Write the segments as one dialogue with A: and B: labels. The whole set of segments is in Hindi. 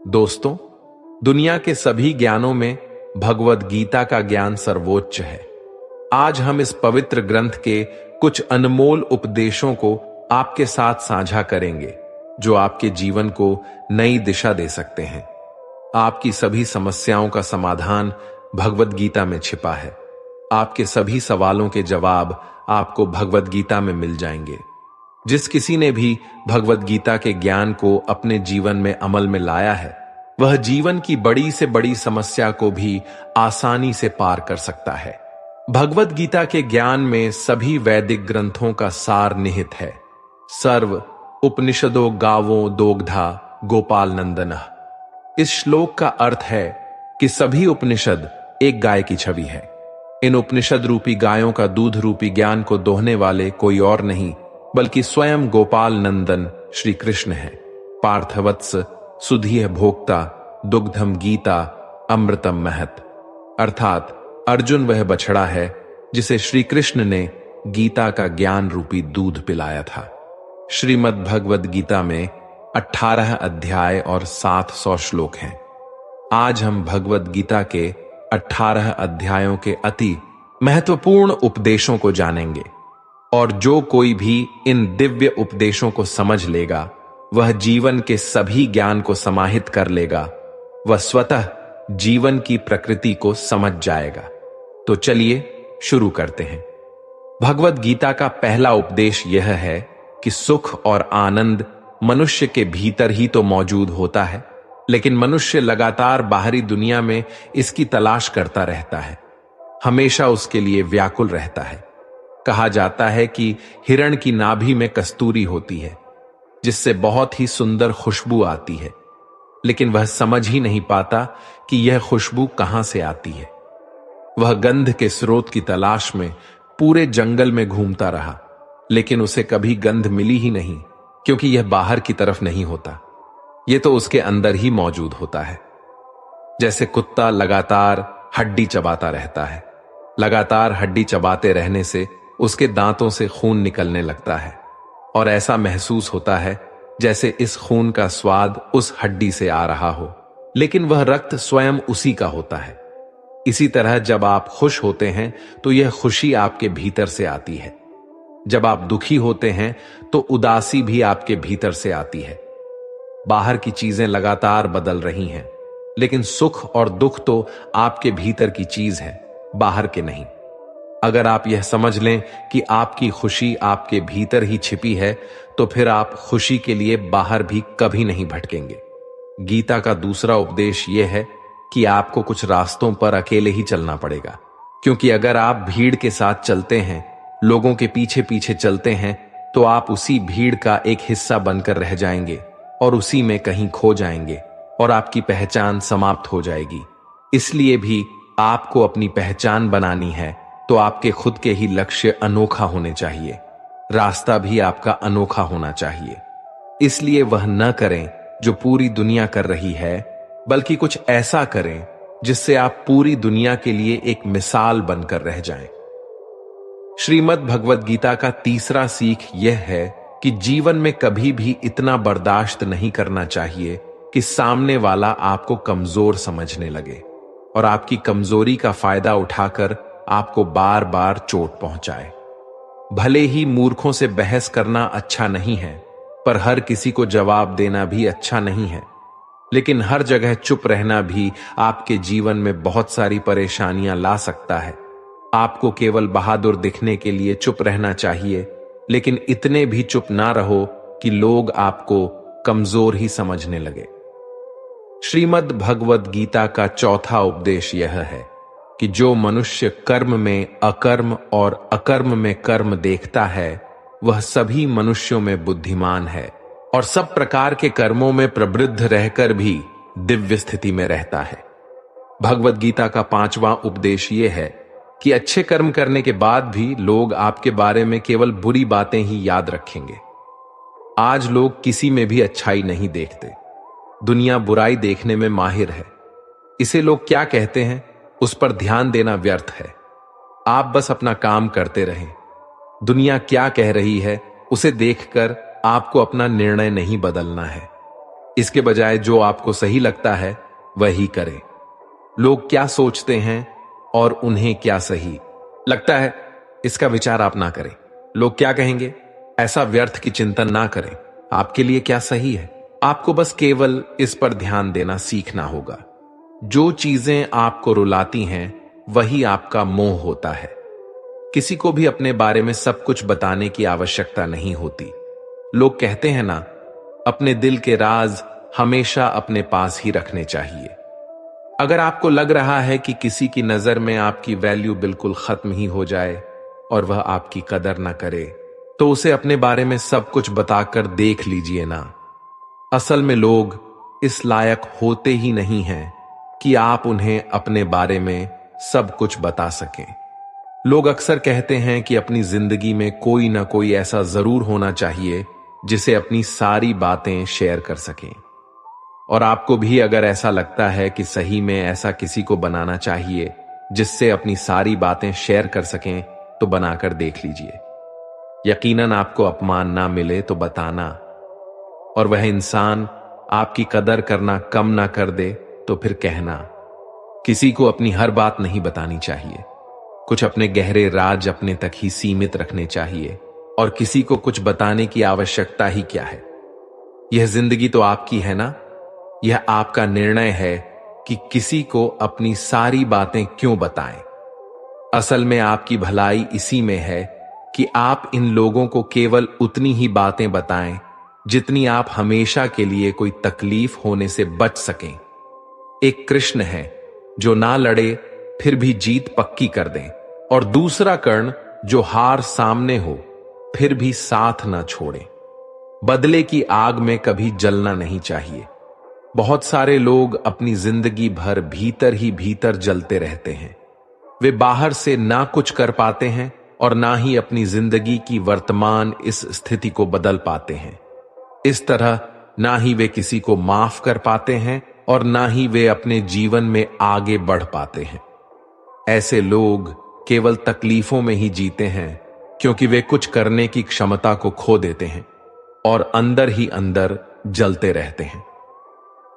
A: दोस्तों, दुनिया के सभी ज्ञानों में भगवद गीता का ज्ञान सर्वोच्च है। आज हम इस पवित्र ग्रंथ के कुछ अनमोल उपदेशों को आपके साथ साझा करेंगे, जो आपके जीवन को नई दिशा दे सकते हैं। आपकी सभी समस्याओं का समाधान भगवद गीता में छिपा है। आपके सभी सवालों के जवाब आपको भगवद गीता में मिल जाएंगे। जिस किसी ने भी भगवद गीता के ज्ञान को अपने जीवन में अमल में लाया है, वह जीवन की बड़ी से बड़ी समस्या को भी आसानी से पार कर सकता है। भगवद गीता के ज्ञान में सभी वैदिक ग्रंथों का सार निहित है। सर्व उपनिषदों गावों दोग्धा गोपाल नंदनः। इस श्लोक का अर्थ है कि सभी उपनिषद एक गाय की छवि है। इन उपनिषद रूपी गायों का दूध रूपी ज्ञान को दोहने वाले कोई और नहीं बल्कि स्वयं गोपाल नंदन श्री कृष्ण है। पार्थवत्स सुधीह भोक्ता दुग्धम गीता अमृतम महत। अर्थात अर्जुन वह बछड़ा है जिसे श्री कृष्ण ने गीता का ज्ञान रूपी दूध पिलाया था। श्रीमद् भगवद गीता में 18 अध्याय और 700 श्लोक हैं। आज हम भगवद गीता के 18 अध्यायों के अति महत्वपूर्ण उपदेशों को जानेंगे, और जो कोई भी इन दिव्य उपदेशों को समझ लेगा, वह जीवन के सभी ज्ञान को समाहित कर लेगा। वह स्वतः जीवन की प्रकृति को समझ जाएगा। तो चलिए शुरू करते हैं। भगवद गीता का पहला उपदेश यह है कि सुख और आनंद मनुष्य के भीतर ही तो मौजूद होता है, लेकिन मनुष्य लगातार बाहरी दुनिया में इसकी तलाश करता रहता है, हमेशा उसके लिए व्याकुल रहता है। कहा जाता है कि हिरण की नाभि में कस्तूरी होती है, जिससे बहुत ही सुंदर खुशबू आती है, लेकिन वह समझ ही नहीं पाता कि यह खुशबू कहां से आती है। वह गंध के स्रोत की तलाश में पूरे जंगल में घूमता रहा, लेकिन उसे कभी गंध मिली ही नहीं, क्योंकि यह बाहर की तरफ नहीं होता, यह तो उसके अंदर ही मौजूद होता है। जैसे कुत्ता लगातार हड्डी चबाता रहता है। लगातार हड्डी चबाते रहने से उसके दांतों से खून निकलने लगता है, और ऐसा महसूस होता है जैसे इस खून का स्वाद उस हड्डी से आ रहा हो, लेकिन वह रक्त स्वयं उसी का होता है। इसी तरह जब आप खुश होते हैं तो यह खुशी आपके भीतर से आती है। जब आप दुखी होते हैं तो उदासी भी आपके भीतर से आती है। बाहर की चीजें लगातार बदल रही हैं, लेकिन सुख और दुख तो आपके भीतर की चीज है, बाहर के नहीं। अगर आप यह समझ लें कि आपकी खुशी आपके भीतर ही छिपी है, तो फिर आप खुशी के लिए बाहर भी कभी नहीं भटकेंगे। गीता का दूसरा उपदेश यह है कि आपको कुछ रास्तों पर अकेले ही चलना पड़ेगा, क्योंकि अगर आप भीड़ के साथ चलते हैं, लोगों के पीछे पीछे चलते हैं, तो आप उसी भीड़ का एक हिस्सा बनकर रह जाएंगे और उसी में कहीं खो जाएंगे, और आपकी पहचान समाप्त हो जाएगी। इसलिए भी आपको अपनी पहचान बनानी है तो आपके खुद के ही लक्ष्य अनोखा होने चाहिए, रास्ता भी आपका अनोखा होना चाहिए। इसलिए वह न करें जो पूरी दुनिया कर रही है, बल्कि कुछ ऐसा करें जिससे आप पूरी दुनिया के लिए एक मिसाल बनकर रह जाएं। श्रीमद् भगवद गीता का तीसरा सीख यह है कि जीवन में कभी भी इतना बर्दाश्त नहीं करना चाहिए कि सामने वाला आपको कमजोर समझने लगे और आपकी कमजोरी का फायदा उठाकर आपको बार बार चोट पहुंचाए। भले ही मूर्खों से बहस करना अच्छा नहीं है, पर हर किसी को जवाब देना भी अच्छा नहीं है। लेकिन हर जगह चुप रहना भी आपके जीवन में बहुत सारी परेशानियां ला सकता है। आपको केवल बहादुर दिखने के लिए चुप रहना चाहिए, लेकिन इतने भी चुप ना रहो कि लोग आपको कमजोर ही समझने लगे। श्रीमद् भगवद गीता का चौथा उपदेश यह है कि जो मनुष्य कर्म में अकर्म और अकर्म में कर्म देखता है, वह सभी मनुष्यों में बुद्धिमान है और सब प्रकार के कर्मों में प्रवृत्त रहकर भी दिव्य स्थिति में रहता है। भगवद गीता का पांचवां उपदेश यह है कि अच्छे कर्म करने के बाद भी लोग आपके बारे में केवल बुरी बातें ही याद रखेंगे। आज लोग किसी में भी अच्छाई नहीं देखते। दुनिया बुराई देखने में माहिर है। इसे लोग क्या कहते हैं, उस पर ध्यान देना व्यर्थ है। आप बस अपना काम करते रहें। दुनिया क्या कह रही है, उसे देखकर आपको अपना निर्णय नहीं बदलना है। इसके बजाय जो आपको सही लगता है वही करें। लोग क्या सोचते हैं और उन्हें क्या सही लगता है, इसका विचार आप ना करें। लोग क्या कहेंगे, ऐसा व्यर्थ की चिंतन ना करें। आपके लिए क्या सही है, आपको बस केवल इस पर ध्यान देना सीखना होगा। जो चीजें आपको रुलाती हैं वही आपका मोह होता है। किसी को भी अपने बारे में सब कुछ बताने की आवश्यकता नहीं होती। लोग कहते हैं ना, अपने दिल के राज हमेशा अपने पास ही रखने चाहिए। अगर आपको लग रहा है कि किसी की नजर में आपकी वैल्यू बिल्कुल खत्म ही हो जाए और वह आपकी कदर ना करे, तो उसे अपने बारे में सब कुछ बताकर देख लीजिए ना। असल में लोग इस लायक होते ही नहीं हैं कि आप उन्हें अपने बारे में सब कुछ बता सकें। लोग अक्सर कहते हैं कि अपनी जिंदगी में कोई ना कोई ऐसा जरूर होना चाहिए जिसे अपनी सारी बातें शेयर कर सकें। और आपको भी अगर ऐसा लगता है कि सही में ऐसा किसी को बनाना चाहिए जिससे अपनी सारी बातें शेयर कर सकें, तो बनाकर देख लीजिए। यकीनन आपको अपमान ना मिले तो बताना, और वह इंसान आपकी कदर करना कम ना कर दे तो फिर कहना। किसी को अपनी हर बात नहीं बतानी चाहिए। कुछ अपने गहरे राज अपने तक ही सीमित रखने चाहिए, और किसी को कुछ बताने की आवश्यकता ही क्या है। यह जिंदगी तो आपकी है ना। यह आपका निर्णय है कि किसी को अपनी सारी बातें क्यों बताएं। असल में आपकी भलाई इसी में है कि आप इन लोगों को केवल उतनी ही बातें बताएं जितनी आप हमेशा के लिए कोई तकलीफ होने से बच सकें। एक कृष्ण है जो ना लड़े फिर भी जीत पक्की कर दें, और दूसरा कर्ण जो हार सामने हो फिर भी साथ ना छोड़े। बदले की आग में कभी जलना नहीं चाहिए। बहुत सारे लोग अपनी जिंदगी भर भीतर ही भीतर जलते रहते हैं। वे बाहर से ना कुछ कर पाते हैं और ना ही अपनी जिंदगी की वर्तमान इस स्थिति को बदल पाते हैं। इस तरह ना ही वे किसी को माफ कर पाते हैं और ना ही वे अपने जीवन में आगे बढ़ पाते हैं। ऐसे लोग केवल तकलीफों में ही जीते हैं क्योंकि वे कुछ करने की क्षमता को खो देते हैं और अंदर ही अंदर जलते रहते हैं।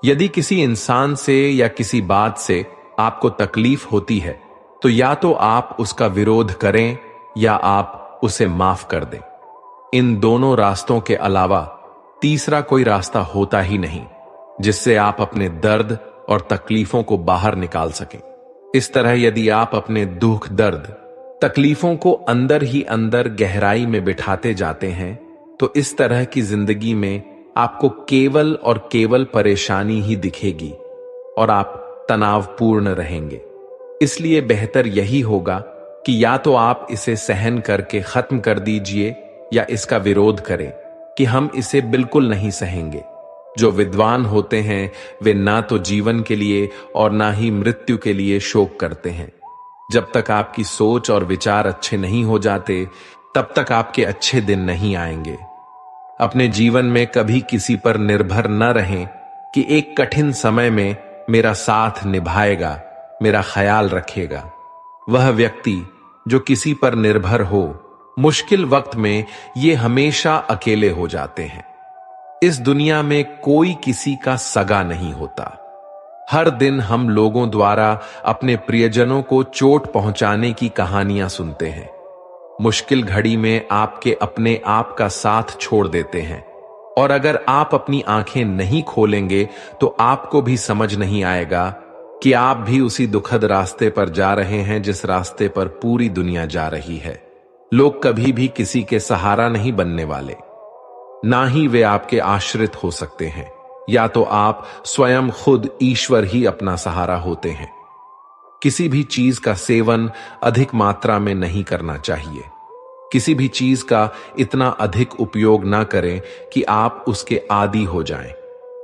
A: यदि किसी इंसान से या किसी बात से आपको तकलीफ होती है, तो या तो आप उसका विरोध करें या आप उसे माफ कर दें। इन दोनों रास्तों के अलावा तीसरा कोई रास्ता होता ही नहीं जिससे आप अपने दर्द और तकलीफों को बाहर निकाल सकें। इस तरह यदि आप अपने दुख, दर्द, तकलीफों को अंदर ही अंदर गहराई में बिठाते जाते हैं, तो इस तरह की जिंदगी में आपको केवल और केवल परेशानी ही दिखेगी और आप तनावपूर्ण रहेंगे। इसलिए बेहतर यही होगा कि या तो आप इसे सहन करके खत्म कर दीजिए या इसका विरोध करें कि हम इसे बिल्कुल नहीं सहेंगे। जो विद्वान होते हैं वे ना तो जीवन के लिए और ना ही मृत्यु के लिए शोक करते हैं। जब तक आपकी सोच और विचार अच्छे नहीं हो जाते, तब तक आपके अच्छे दिन नहीं आएंगे। अपने जीवन में कभी किसी पर निर्भर न रहें कि एक कठिन समय में मेरा साथ निभाएगा, मेरा ख्याल रखेगा। वह व्यक्ति जो किसी पर निर्भर हो, मुश्किल वक्त में ये हमेशा अकेले हो जाते हैं। इस दुनिया में कोई किसी का सगा नहीं होता। हर दिन हम लोगों द्वारा अपने प्रियजनों को चोट पहुंचाने की कहानियां सुनते हैं। मुश्किल घड़ी में आपके अपने आप का साथ छोड़ देते हैं, और अगर आप अपनी आंखें नहीं खोलेंगे तो आपको भी समझ नहीं आएगा कि आप भी उसी दुखद रास्ते पर जा रहे हैं जिस रास्ते पर पूरी दुनिया जा रही है। लोग कभी भी किसी के सहारा नहीं बनने वाले, ना ही वे आपके आश्रित हो सकते हैं। या तो आप स्वयं खुद ईश्वर ही अपना सहारा होते हैं। किसी भी चीज का सेवन अधिक मात्रा में नहीं करना चाहिए। किसी भी चीज का इतना अधिक उपयोग ना करें कि आप उसके आदी हो जाएं।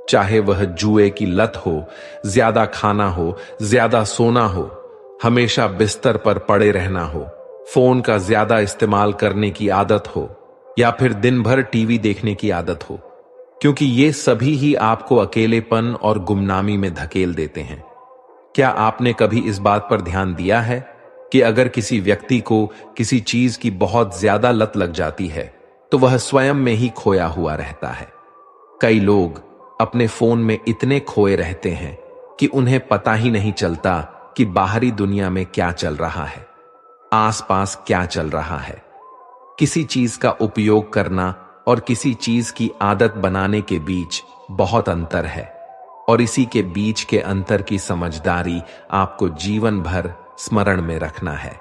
A: चाहे वह जुए की लत हो, ज्यादा खाना हो, ज्यादा सोना हो, हमेशा बिस्तर पर पड़े रहना हो, फोन का ज्यादा इस्तेमाल करने की आदत हो, या फिर दिन भर टीवी देखने की आदत हो, क्योंकि ये सभी ही आपको अकेलेपन और गुमनामी में धकेल देते हैं। क्या आपने कभी इस बात पर ध्यान दिया है कि अगर किसी व्यक्ति को किसी चीज की बहुत ज्यादा लत लग जाती है तो वह स्वयं में ही खोया हुआ रहता है। कई लोग अपने फोन में इतने खोए रहते हैं कि उन्हें पता ही नहीं चलता कि बाहरी दुनिया में क्या चल रहा है, आसपास क्या चल रहा है। किसी चीज का उपयोग करना और किसी चीज की आदत बनाने के बीच बहुत अंतर है, और इसी के बीच के अंतर की समझदारी आपको जीवन भर स्मरण में रखना है।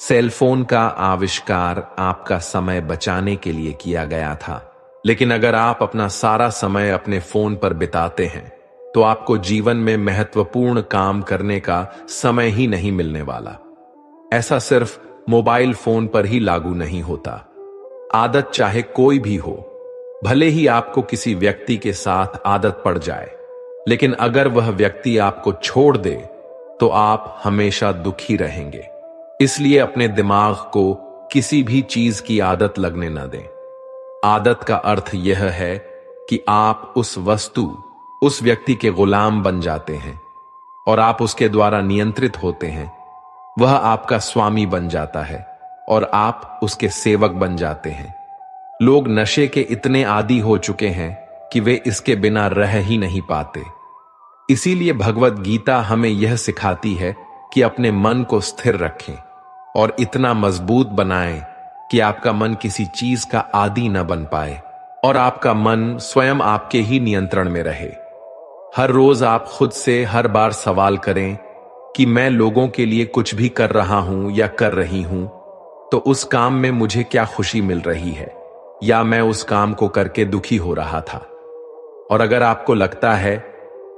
A: सेलफोन का आविष्कार आपका समय बचाने के लिए किया गया था, लेकिन अगर आप अपना सारा समय अपने फोन पर बिताते हैं तो आपको जीवन में महत्वपूर्ण काम करने का समय ही नहीं मिलने वाला। ऐसा सिर्फ मोबाइल फोन पर ही लागू नहीं होता। आदत चाहे कोई भी हो, भले ही आपको किसी व्यक्ति के साथ आदत पड़ जाए, लेकिन अगर वह व्यक्ति आपको छोड़ दे तो आप हमेशा दुखी रहेंगे। इसलिए अपने दिमाग को किसी भी चीज की आदत लगने न दें। आदत का अर्थ यह है कि आप उस वस्तु, उस व्यक्ति के गुलाम बन जाते हैं और आप उसके द्वारा नियंत्रित होते हैं। वह आपका स्वामी बन जाता है और आप उसके सेवक बन जाते हैं। लोग नशे के इतने आदी हो चुके हैं कि वे इसके बिना रह ही नहीं पाते। इसीलिए भगवत गीता हमें यह सिखाती है कि अपने मन को स्थिर रखें और इतना मजबूत बनाएं कि आपका मन किसी चीज का आदी न बन पाए और आपका मन स्वयं आपके ही नियंत्रण में रहे। हर रोज आप खुद से हर बार सवाल करें कि मैं लोगों के लिए कुछ भी कर रहा हूं या कर रही हूं तो उस काम में मुझे क्या खुशी मिल रही है, या मैं उस काम को करके दुखी हो रहा था। और अगर आपको लगता है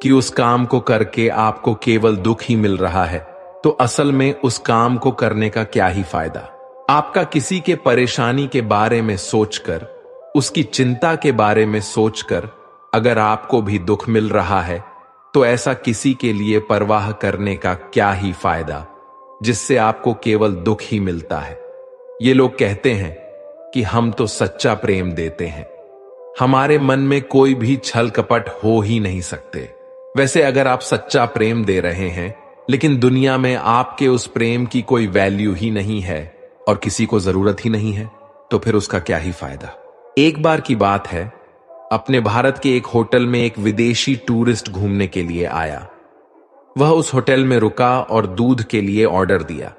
A: कि उस काम को करके आपको केवल दुख ही मिल रहा है तो असल में उस काम को करने का क्या ही फायदा। आपका किसी के परेशानी के बारे में सोचकर, उसकी चिंता के बारे में सोचकर अगर आपको भी दुख मिल रहा है तो ऐसा किसी के लिए परवाह करने का क्या ही फायदा जिससे आपको केवल दुख ही मिलता है। ये लोग कहते हैं कि हम तो सच्चा प्रेम देते हैं, हमारे मन में कोई भी छल कपट हो ही नहीं सकते। वैसे अगर आप सच्चा प्रेम दे रहे हैं लेकिन दुनिया में आपके उस प्रेम की कोई वैल्यू ही नहीं है और किसी को जरूरत ही नहीं है तो फिर उसका क्या ही फायदा। एक बार की बात है, अपने भारत के एक होटल में एक विदेशी टूरिस्ट घूमने के लिए आया। वह उस होटल में रुका और दूध के लिए ऑर्डर दिया।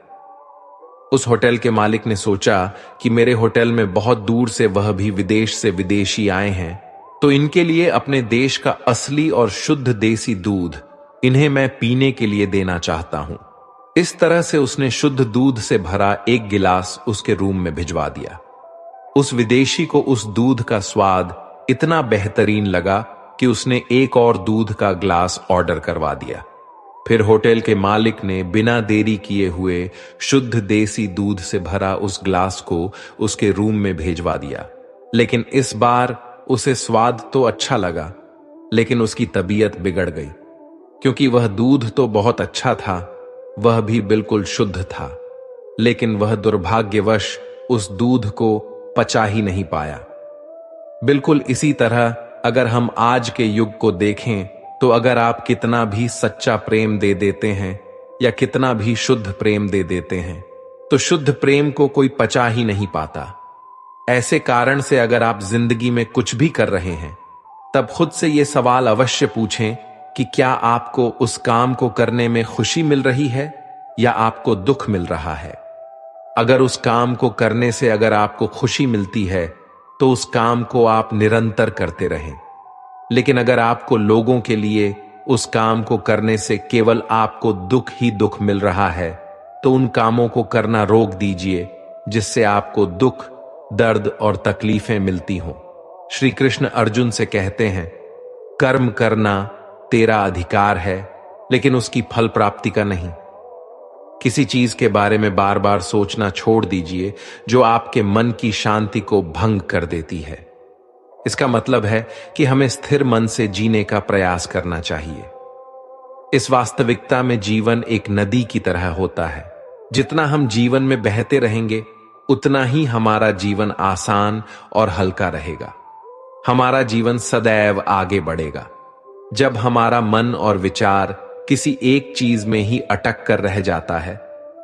A: उस होटल के मालिक ने सोचा कि मेरे होटल में बहुत दूर से वह भी विदेश से विदेशी आए हैं तो इनके लिए अपने देश का असली और शुद्ध देसी दूध इन्हें मैं पीने के लिए देना चाहता हूं। इस तरह से उसने शुद्ध दूध से भरा एक गिलास उसके रूम में भिजवा दिया। उस विदेशी को उस दूध का स्वाद इतना बेहतरीन लगा कि उसने एक और दूध का ग्लास ऑर्डर करवा दिया। फिर होटल के मालिक ने बिना देरी किए हुए शुद्ध देसी दूध से भरा उस ग्लास को उसके रूम में भेजवा दिया। लेकिन इस बार उसे स्वाद तो अच्छा लगा, लेकिन उसकी तबीयत बिगड़ गई, क्योंकि वह दूध तो बहुत अच्छा था, वह भी बिल्कुल शुद्ध था, लेकिन वह दुर्भाग्यवश उस दूध को पचा ही नहीं पाया। बिल्कुल इसी तरह अगर हम आज के युग को देखें तो अगर आप कितना भी सच्चा प्रेम दे देते हैं या कितना भी शुद्ध प्रेम दे देते हैं तो शुद्ध प्रेम को कोई पचा ही नहीं पाता। ऐसे कारण से अगर आप जिंदगी में कुछ भी कर रहे हैं तब खुद से यह सवाल अवश्य पूछें कि क्या आपको उस काम को करने में खुशी मिल रही है या आपको दुख मिल रहा है। अगर उस काम को करने से अगर आपको खुशी मिलती है तो उस काम को आप निरंतर करते रहें, लेकिन अगर आपको लोगों के लिए उस काम को करने से केवल आपको दुख ही दुख मिल रहा है तो उन कामों को करना रोक दीजिए जिससे आपको दुख, दर्द और तकलीफें मिलती हों। श्री कृष्ण अर्जुन से कहते हैं, कर्म करना तेरा अधिकार है लेकिन उसकी फल प्राप्ति का नहीं। किसी चीज के बारे में बार बार सोचना छोड़ दीजिए जो आपके मन की शांति को भंग कर देती है। इसका मतलब है कि हमें स्थिर मन से जीने का प्रयास करना चाहिए। इस वास्तविकता में जीवन एक नदी की तरह होता है। जितना हम जीवन में बहते रहेंगे उतना ही हमारा जीवन आसान और हल्का रहेगा। हमारा जीवन सदैव आगे बढ़ेगा। जब हमारा मन और विचार किसी एक चीज में ही अटक कर रह जाता है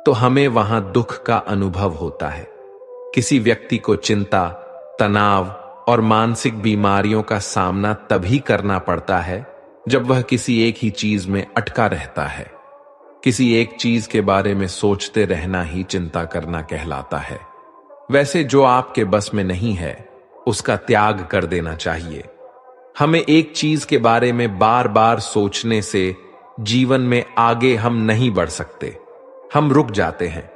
A: तो हमें वहां दुख का अनुभव होता है। किसी व्यक्ति को चिंता, तनाव और मानसिक बीमारियों का सामना तभी करना पड़ता है जब वह किसी एक ही चीज में अटका रहता है। किसी एक चीज के बारे में सोचते रहना ही चिंता करना कहलाता है। वैसे जो आपके बस में नहीं है उसका त्याग कर देना चाहिए। हमें एक चीज के बारे में बार बार सोचने से जीवन में आगे हम नहीं बढ़ सकते, हम रुक जाते हैं।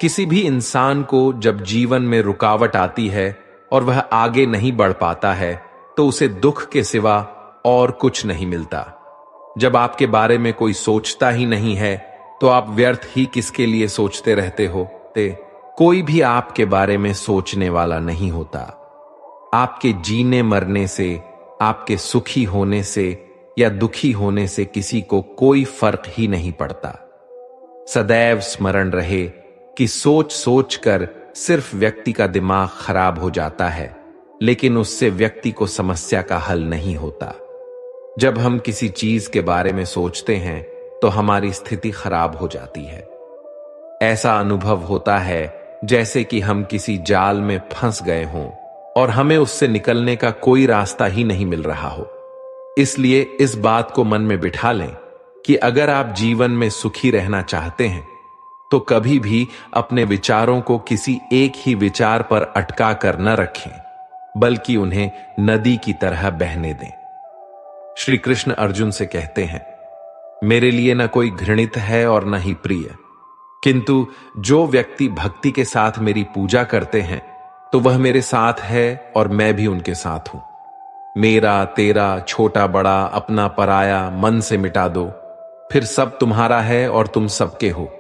A: किसी भी इंसान को जब जीवन में रुकावट आती है और वह आगे नहीं बढ़ पाता है तो उसे दुख के सिवा और कुछ नहीं मिलता। जब आपके बारे में कोई सोचता ही नहीं है तो आप व्यर्थ ही किसके लिए सोचते रहते हो? कोई भी आपके बारे में सोचने वाला नहीं होता। आपके जीने मरने से, आपके सुखी होने से या दुखी होने से किसी को कोई फर्क ही नहीं पड़ता। सदैव स्मरण रहे कि सोच सोच कर सिर्फ व्यक्ति का दिमाग खराब हो जाता है, लेकिन उससे व्यक्ति को समस्या का हल नहीं होता। जब हम किसी चीज के बारे में सोचते हैं तो हमारी स्थिति खराब हो जाती है। ऐसा अनुभव होता है जैसे कि हम किसी जाल में फंस गए हों और हमें उससे निकलने का कोई रास्ता ही नहीं मिल रहा हो। इसलिए इस बात को मन में बिठा लें कि अगर आप जीवन में सुखी रहना चाहते हैं तो कभी भी अपने विचारों को किसी एक ही विचार पर अटका कर न रखें, बल्कि उन्हें नदी की तरह बहने दें। श्री कृष्ण अर्जुन से कहते हैं, मेरे लिए न कोई घृणित है और न ही प्रिय, किंतु जो व्यक्ति भक्ति के साथ मेरी पूजा करते हैं तो वह मेरे साथ है और मैं भी उनके साथ हूं। मेरा तेरा छोटा बड़ा अपना पराया मन से मिटा दो, फिर सब तुम्हारा है और तुम सबके हो।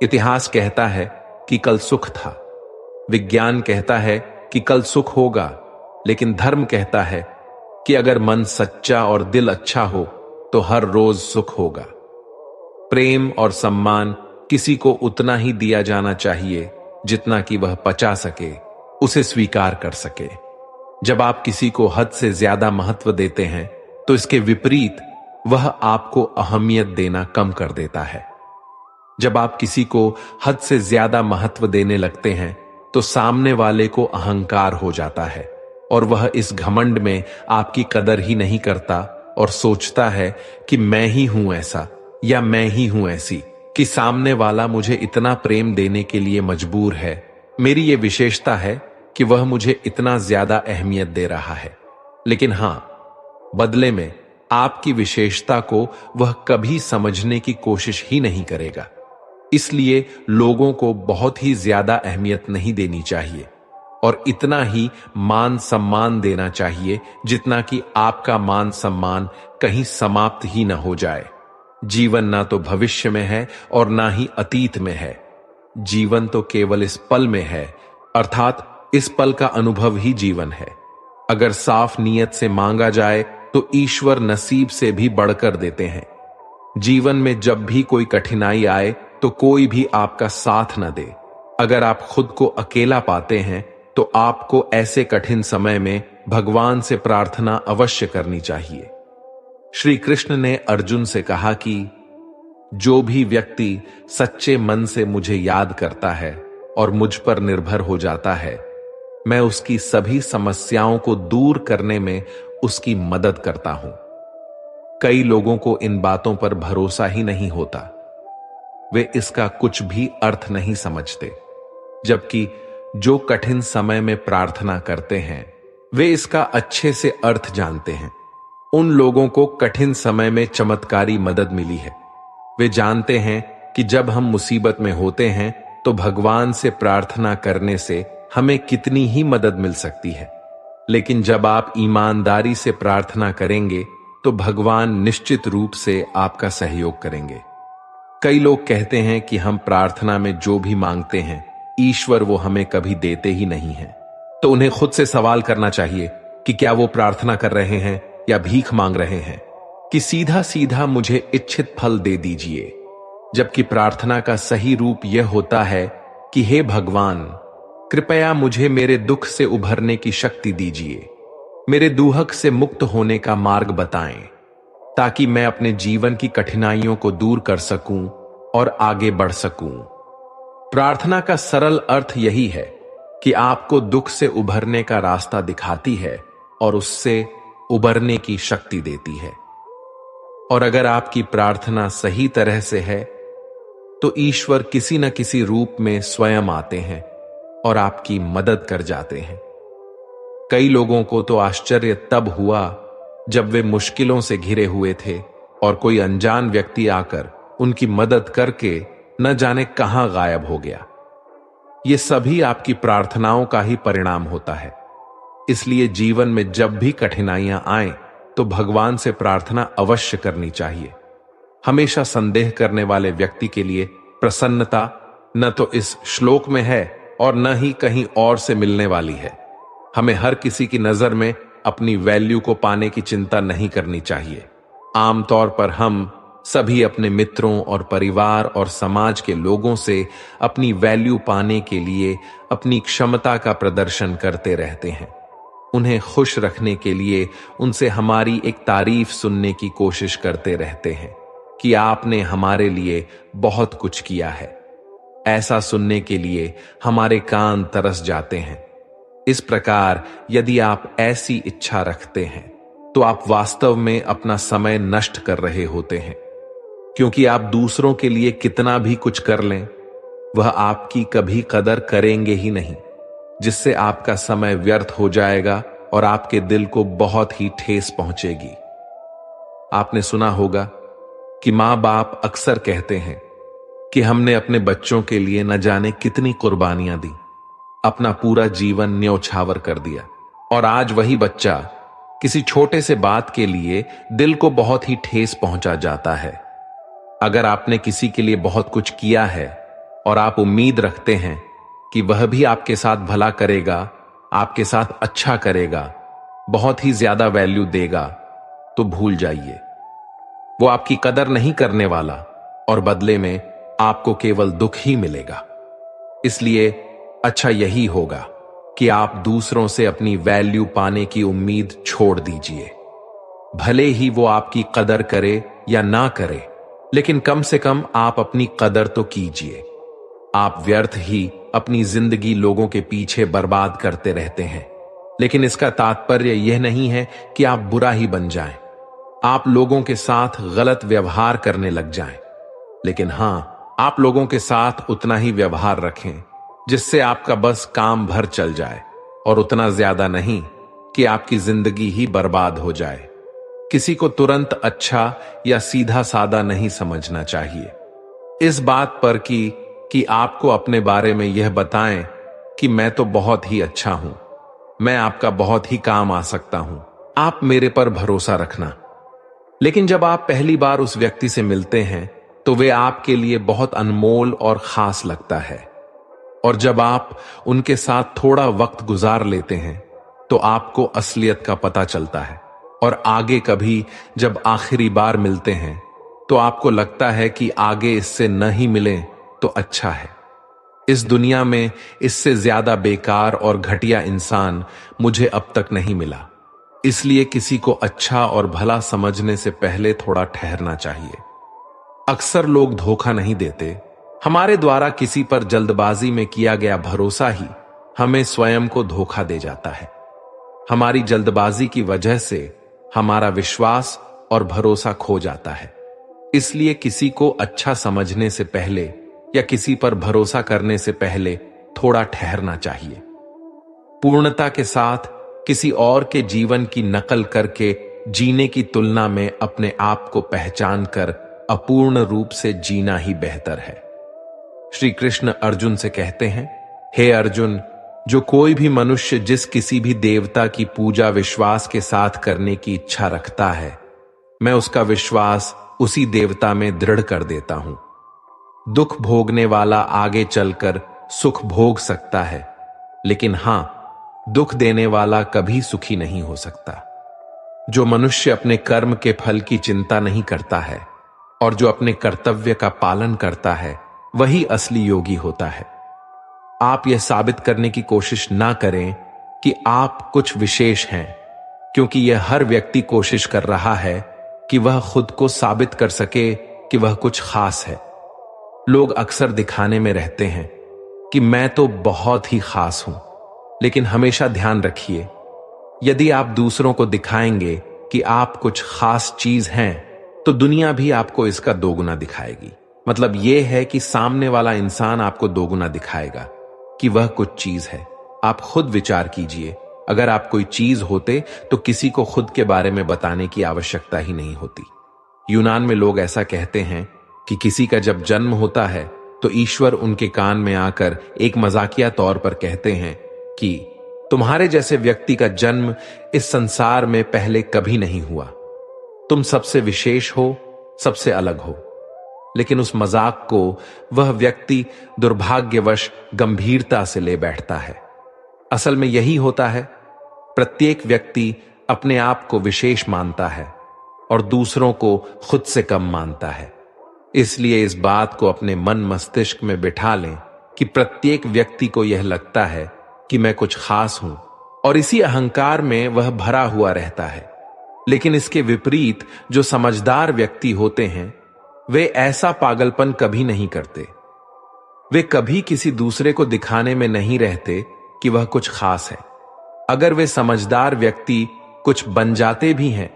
A: इतिहास कहता है कि कल सुख था, विज्ञान कहता है कि कल सुख होगा, लेकिन धर्म कहता है कि अगर मन सच्चा और दिल अच्छा हो तो हर रोज सुख होगा। प्रेम और सम्मान किसी को उतना ही दिया जाना चाहिए जितना कि वह पचा सके, उसे स्वीकार कर सके। जब आप किसी को हद से ज्यादा महत्व देते हैं तो इसके विपरीत वह आपको अहमियत देना कम कर देता है। जब आप किसी को हद से ज्यादा महत्व देने लगते हैं तो सामने वाले को अहंकार हो जाता है और वह इस घमंड में आपकी कदर ही नहीं करता और सोचता है कि मैं ही हूं ऐसा या मैं ही हूं ऐसी कि सामने वाला मुझे इतना प्रेम देने के लिए मजबूर है। मेरी ये विशेषता है कि वह मुझे इतना ज्यादा अहमियत दे रहा है। लेकिन हां, बदले में आपकी विशेषता को वह कभी समझने की कोशिश ही नहीं करेगा। इसलिए लोगों को बहुत ही ज्यादा अहमियत नहीं देनी चाहिए और इतना ही मान सम्मान देना चाहिए जितना कि आपका मान सम्मान कहीं समाप्त ही न हो जाए। जीवन ना तो भविष्य में है और ना ही अतीत में है। जीवन तो केवल इस पल में है, अर्थात इस पल का अनुभव ही जीवन है। अगर साफ नीयत से मांगा जाए तो ईश्वर नसीब से भी बढ़कर देते हैं। जीवन में जब भी कोई कठिनाई आए तो कोई भी आपका साथ न दे। अगर आप खुद को अकेला पाते हैं तो आपको ऐसे कठिन समय में भगवान से प्रार्थना अवश्य करनी चाहिए। श्री कृष्ण ने अर्जुन से कहा कि जो भी व्यक्ति सच्चे मन से मुझे याद करता है और मुझ पर निर्भर हो जाता है, मैं उसकी सभी समस्याओं को दूर करने में उसकी मदद करता हूं। कई लोगों को इन बातों पर भरोसा ही नहीं होता, वे इसका कुछ भी अर्थ नहीं समझते, जबकि जो कठिन समय में प्रार्थना करते हैं वे इसका अच्छे से अर्थ जानते हैं। उन लोगों को कठिन समय में चमत्कारी मदद मिली है। वे जानते हैं कि जब हम मुसीबत में होते हैं तो भगवान से प्रार्थना करने से हमें कितनी ही मदद मिल सकती है। लेकिन जब आप ईमानदारी से प्रार्थना करेंगे तो भगवान निश्चित रूप से आपका सहयोग करेंगे। कई लोग कहते हैं कि हम प्रार्थना में जो भी मांगते हैं ईश्वर वो हमें कभी देते ही नहीं है। तो उन्हें खुद से सवाल करना चाहिए कि क्या वो प्रार्थना कर रहे हैं या भीख मांग रहे हैं, कि सीधा सीधा मुझे इच्छित फल दे दीजिए। जबकि प्रार्थना का सही रूप यह होता है कि हे भगवान, कृपया मुझे मेरे दुख से उभरने की शक्ति दीजिए, मेरे दुहक से मुक्त होने का मार्ग बताएं, ताकि मैं अपने जीवन की कठिनाइयों को दूर कर सकूं और आगे बढ़ सकूं। प्रार्थना का सरल अर्थ यही है कि आपको दुख से उभरने का रास्ता दिखाती है और उससे उबरने की शक्ति देती है। और अगर आपकी प्रार्थना सही तरह से है तो ईश्वर किसी न किसी रूप में स्वयं आते हैं और आपकी मदद कर जाते हैं। कई लोगों को तो आश्चर्य तब हुआ जब वे मुश्किलों से घिरे हुए थे और कोई अनजान व्यक्ति आकर उनकी मदद करके न जाने कहां गायब हो गया। ये सभी आपकी प्रार्थनाओं का ही परिणाम होता है। इसलिए जीवन में जब भी कठिनाइयां आएं तो भगवान से प्रार्थना अवश्य करनी चाहिए। हमेशा संदेह करने वाले व्यक्ति के लिए प्रसन्नता न तो इस श्लोक में है और न ही कहीं और से मिलने वाली है। हमें हर किसी की नजर में अपनी वैल्यू को पाने की चिंता नहीं करनी चाहिए। आमतौर पर हम सभी अपने मित्रों और परिवार और समाज के लोगों से अपनी वैल्यू पाने के लिए अपनी क्षमता का प्रदर्शन करते रहते हैं। उन्हें खुश रखने के लिए उनसे हमारी एक तारीफ सुनने की कोशिश करते रहते हैं कि आपने हमारे लिए बहुत कुछ किया है। ऐसा सुनने के लिए हमारे कान तरस जाते हैं। इस प्रकार यदि आप ऐसी इच्छा रखते हैं तो आप वास्तव में अपना समय नष्ट कर रहे होते हैं, क्योंकि आप दूसरों के लिए कितना भी कुछ कर लें वह आपकी कभी कदर करेंगे ही नहीं, जिससे आपका समय व्यर्थ हो जाएगा और आपके दिल को बहुत ही ठेस पहुंचेगी। आपने सुना होगा कि मां बाप अक्सर कहते हैं कि हमने अपने बच्चों के लिए न जाने कितनी कुर्बानियां दी, अपना पूरा जीवन न्यौछावर कर दिया, और आज वही बच्चा किसी छोटे से बात के लिए दिल को बहुत ही ठेस पहुंचा जाता है। अगर आपने किसी के लिए बहुत कुछ किया है और आप उम्मीद रखते हैं कि वह भी आपके साथ भला करेगा, आपके साथ अच्छा करेगा, बहुत ही ज्यादा वैल्यू देगा, तो भूल जाइए। वो आपकी कदर नहीं करने वाला और बदले में आपको केवल दुख ही मिलेगा। इसलिए अच्छा यही होगा कि आप दूसरों से अपनी वैल्यू पाने की उम्मीद छोड़ दीजिए। भले ही वो आपकी कदर करे या ना करे, लेकिन कम से कम आप अपनी कदर तो कीजिए। आप व्यर्थ ही अपनी जिंदगी लोगों के पीछे बर्बाद करते रहते हैं, लेकिन इसका तात्पर्य यह नहीं है कि आप बुरा ही बन जाएं, आप लोगों के साथ गलत व्यवहार करने लग जाएं। लेकिन हां, आप लोगों के साथ उतना ही व्यवहार रखें जिससे आपका बस काम भर चल जाए, और उतना ज्यादा नहीं कि आपकी जिंदगी ही बर्बाद हो जाए। किसी को तुरंत अच्छा या सीधा साधा नहीं समझना चाहिए। इस बात पर कि आपको अपने बारे में यह बताएं कि मैं तो बहुत ही अच्छा हूं, मैं आपका बहुत ही काम आ सकता हूं, आप मेरे पर भरोसा रखना। लेकिन जब आप पहली बार उस व्यक्ति से मिलते हैं तो वे आपके लिए बहुत अनमोल और खास लगता है, और जब आप उनके साथ थोड़ा वक्त गुजार लेते हैं तो आपको असलियत का पता चलता है, और आगे कभी जब आखिरी बार मिलते हैं तो आपको लगता है कि आगे इससे न ही मिले तो अच्छा है। इस दुनिया में इससे ज्यादा बेकार और घटिया इंसान मुझे अब तक नहीं मिला। इसलिए किसी को अच्छा और भला समझने से पहले थोड़ा ठहरना चाहिए। अक्सर लोग धोखा नहीं देते, हमारे द्वारा किसी पर जल्दबाजी में किया गया भरोसा ही हमें स्वयं को धोखा दे जाता है। हमारी जल्दबाजी की वजह से हमारा विश्वास और भरोसा खो जाता है। इसलिए किसी को अच्छा समझने से पहले या किसी पर भरोसा करने से पहले थोड़ा ठहरना चाहिए। पूर्णता के साथ किसी और के जीवन की नकल करके जीने की तुलना में अपने आप को पहचान कर अपूर्ण रूप से जीना ही बेहतर है। श्री कृष्ण अर्जुन से कहते हैं, हे अर्जुन, जो कोई भी मनुष्य जिस किसी भी देवता की पूजा विश्वास के साथ करने की इच्छा रखता है, मैं उसका विश्वास उसी देवता में दृढ़ कर देता हूं। दुख भोगने वाला आगे चलकर सुख भोग सकता है, लेकिन हां, दुख देने वाला कभी सुखी नहीं हो सकता। जो मनुष्य अपने कर्म के फल की चिंता नहीं करता है और जो अपने कर्तव्य का पालन करता है, वही असली योगी होता है। आप यह साबित करने की कोशिश ना करें कि आप कुछ विशेष हैं, क्योंकि यह हर व्यक्ति कोशिश कर रहा है कि वह खुद को साबित कर सके कि वह कुछ खास है। लोग अक्सर दिखाने में रहते हैं कि मैं तो बहुत ही खास हूं, लेकिन हमेशा ध्यान रखिए, यदि आप दूसरों को दिखाएंगे कि आप कुछ खास चीज हैं, तो दुनिया भी आपको इसका दोगुना दिखाएगी। मतलब यह है कि सामने वाला इंसान आपको दोगुना दिखाएगा कि वह कुछ चीज है। आप खुद विचार कीजिए, अगर आप कोई चीज होते तो किसी को खुद के बारे में बताने की आवश्यकता ही नहीं होती। यूनान में लोग ऐसा कहते हैं कि किसी का जब जन्म होता है तो ईश्वर उनके कान में आकर एक मजाकिया तौर पर कहते हैं कि तुम्हारे जैसे व्यक्ति का जन्म इस संसार में पहले कभी नहीं हुआ, तुम सबसे विशेष हो, सबसे अलग हो। लेकिन उस मजाक को वह व्यक्ति दुर्भाग्यवश गंभीरता से ले बैठता है। असल में यही होता है, प्रत्येक व्यक्ति अपने आप को विशेष मानता है और दूसरों को खुद से कम मानता है। इसलिए इस बात को अपने मन मस्तिष्क में बिठा लें कि प्रत्येक व्यक्ति को यह लगता है कि मैं कुछ खास हूं, और इसी अहंकार में वह भरा हुआ रहता है। लेकिन इसके विपरीत जो समझदार व्यक्ति होते हैं, वे ऐसा पागलपन कभी नहीं करते। वे कभी किसी दूसरे को दिखाने में नहीं रहते कि वह कुछ खास है। अगर वे समझदार व्यक्ति कुछ बन जाते भी हैं,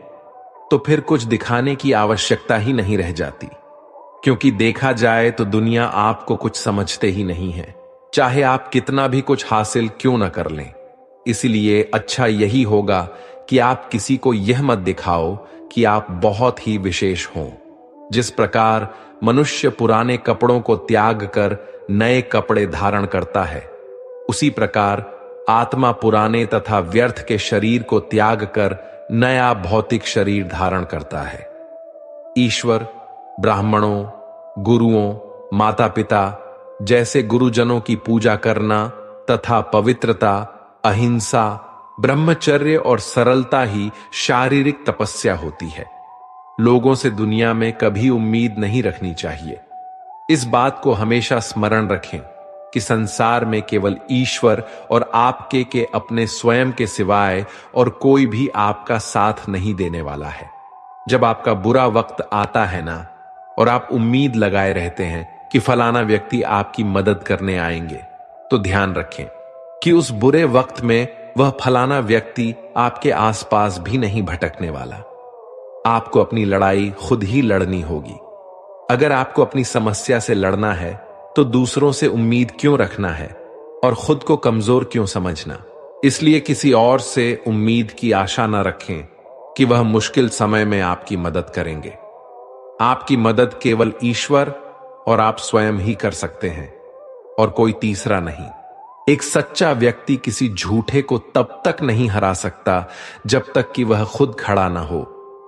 A: तो फिर कुछ दिखाने की आवश्यकता ही नहीं रह जाती, क्योंकि देखा जाए तो दुनिया आपको कुछ समझते ही नहीं है, चाहे आप कितना भी कुछ हासिल क्यों न कर लें। इसलिए अच्छा यही होगा कि आप किसी को यह मत दिखाओ कि आप बहुत ही विशेष हों। जिस प्रकार मनुष्य पुराने कपड़ों को त्याग कर नए कपड़े धारण करता है, उसी प्रकार आत्मा पुराने तथा व्यर्थ के शरीर को त्याग कर नया भौतिक शरीर धारण करता है। ईश्वर, ब्राह्मणों, गुरुओं, माता पिता जैसे गुरुजनों की पूजा करना तथा पवित्रता, अहिंसा, ब्रह्मचर्य और सरलता ही शारीरिक तपस्या होती है। लोगों से दुनिया में कभी उम्मीद नहीं रखनी चाहिए। इस बात को हमेशा स्मरण रखें कि संसार में केवल ईश्वर और आपके के अपने स्वयं के सिवाय और कोई भी आपका साथ नहीं देने वाला है। जब आपका बुरा वक्त आता है ना, और आप उम्मीद लगाए रहते हैं कि फलाना व्यक्ति आपकी मदद करने आएंगे, तो ध्यान रखें कि उस बुरे वक्त में वह फलाना व्यक्ति आपके आसपास भी नहीं भटकने वाला। आपको अपनी लड़ाई खुद ही लड़नी होगी। अगर आपको अपनी समस्या से लड़ना है, तो दूसरों से उम्मीद क्यों रखना है और खुद को कमजोर क्यों समझना। इसलिए किसी और से उम्मीद की आशा न रखें कि वह मुश्किल समय में आपकी मदद करेंगे। आपकी मदद केवल ईश्वर और आप स्वयं ही कर सकते हैं, और कोई तीसरा नहीं। एक सच्चा व्यक्ति किसी झूठे को तब तक नहीं हरा सकता जब तक कि वह खुद खड़ा ना हो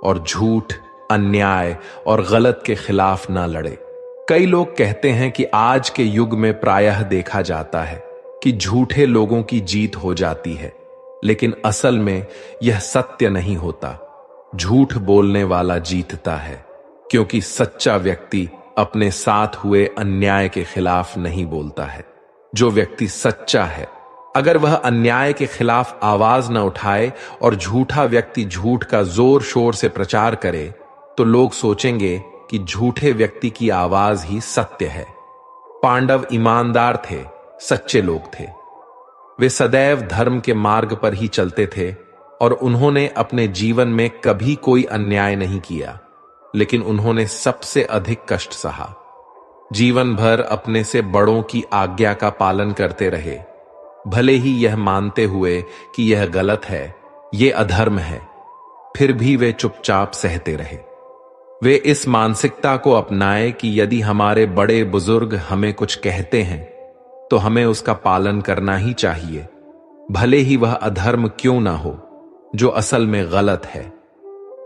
A: और झूठ, अन्याय और गलत के खिलाफ ना लड़े। कई लोग कहते हैं कि आज के युग में प्रायः देखा जाता है कि झूठे लोगों की जीत हो जाती है, लेकिन असल में यह सत्य नहीं होता। झूठ बोलने वाला जीतता है, क्योंकि सच्चा व्यक्ति अपने साथ हुए अन्याय के खिलाफ नहीं बोलता है। जो व्यक्ति सच्चा है, अगर वह अन्याय के खिलाफ आवाज न उठाए और झूठा व्यक्ति झूठ का जोर शोर से प्रचार करे, तो लोग सोचेंगे कि झूठे व्यक्ति की आवाज ही सत्य है। पांडव ईमानदार थे, सच्चे लोग थे। वे सदैव धर्म के मार्ग पर ही चलते थे और उन्होंने अपने जीवन में कभी कोई अन्याय नहीं किया, लेकिन उन्होंने सबसे अधिक कष्ट सहा। जीवन भर अपने से बड़ों की आज्ञा का पालन करते रहे, भले ही यह मानते हुए कि यह गलत है, यह अधर्म है, फिर भी वे चुपचाप सहते रहे। वे इस मानसिकता को अपनाए कि यदि हमारे बड़े बुजुर्ग हमें कुछ कहते हैं तो हमें उसका पालन करना ही चाहिए, भले ही वह अधर्म क्यों ना हो, जो असल में गलत है।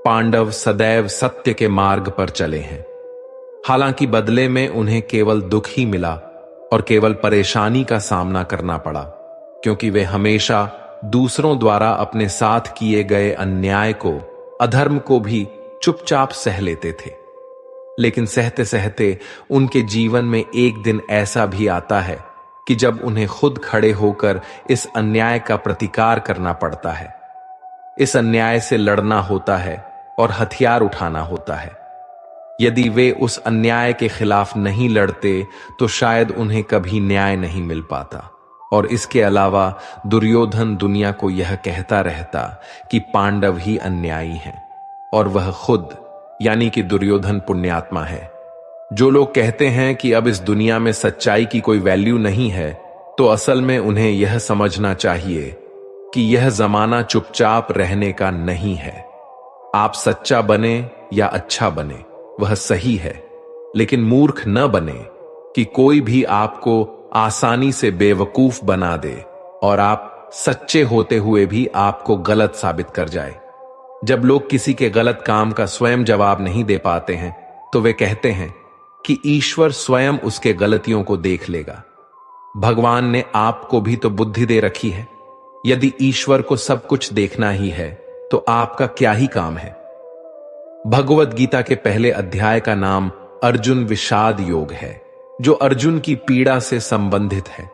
A: पांडव सदैव सत्य के मार्ग पर चले हैं। हालांकि बदले में उन्हें केवल दुख ही मिला और केवल परेशानी का सामना करना पड़ा, क्योंकि वे हमेशा दूसरों द्वारा अपने साथ किए गए अन्याय को, अधर्म को भी चुपचाप सह लेते थे। लेकिन सहते सहते उनके जीवन में एक दिन ऐसा भी आता है कि जब उन्हें खुद खड़े होकर इस अन्याय का प्रतिकार करना पड़ता है। इस अन्याय से लड़ना होता है और हथियार उठाना होता है। यदि वे उस अन्याय के खिलाफ नहीं लड़ते तो शायद उन्हें कभी न्याय नहीं मिल पाता। और इसके अलावा दुर्योधन दुनिया को यह कहता रहता कि पांडव ही अन्यायी हैं और वह खुद यानी कि दुर्योधन पुण्यात्मा है। जो लोग कहते हैं कि अब इस दुनिया में सच्चाई की कोई वैल्यू नहीं है, तो असल में उन्हें यह समझना चाहिए कि यह जमाना चुपचाप रहने का नहीं है। आप सच्चा बने या अच्छा बने वह सही है, लेकिन मूर्ख न बने कि कोई भी आपको आसानी से बेवकूफ बना दे और आप सच्चे होते हुए भी आपको गलत साबित कर जाए। जब लोग किसी के गलत काम का स्वयं जवाब नहीं दे पाते हैं, तो वे कहते हैं कि ईश्वर स्वयं उसके गलतियों को देख लेगा। भगवान ने आपको भी तो बुद्धि दे रखी है। यदि ईश्वर को सब कुछ देखना ही है, तो आपका क्या ही काम है। भगवद गीता के पहले अध्याय का नाम अर्जुन विषाद योग है, जो अर्जुन की पीड़ा से संबंधित है।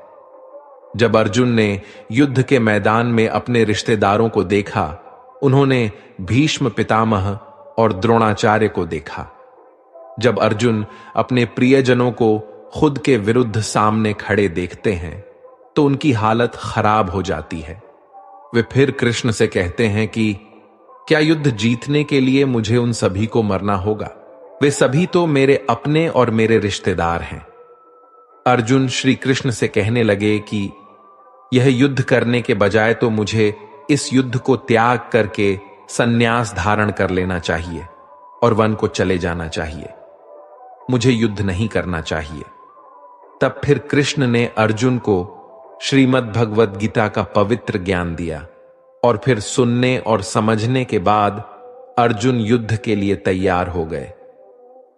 A: जब अर्जुन ने युद्ध के मैदान में अपने रिश्तेदारों को देखा, उन्होंने भीष्म पितामह और द्रोणाचार्य को देखा। जब अर्जुन अपने प्रियजनों को खुद के विरुद्ध सामने खड़े देखते हैं, तो उनकी हालत खराब हो जाती है। वे फिर कृष्ण से कहते हैं कि क्या युद्ध जीतने के लिए मुझे उन सभी को मरना होगा? वे सभी तो मेरे अपने और मेरे रिश्तेदार हैं। अर्जुन श्री कृष्ण से कहने लगे कि यह युद्ध करने के बजाय तो मुझे इस युद्ध को त्याग करके संन्यास धारण कर लेना चाहिए और वन को चले जाना चाहिए। मुझे युद्ध नहीं करना चाहिए। तब फिर कृष्ण ने अर्जुन को श्रीमद् भगवद गीता का पवित्र ज्ञान दिया और फिर सुनने और समझने के बाद अर्जुन युद्ध के लिए तैयार हो गए।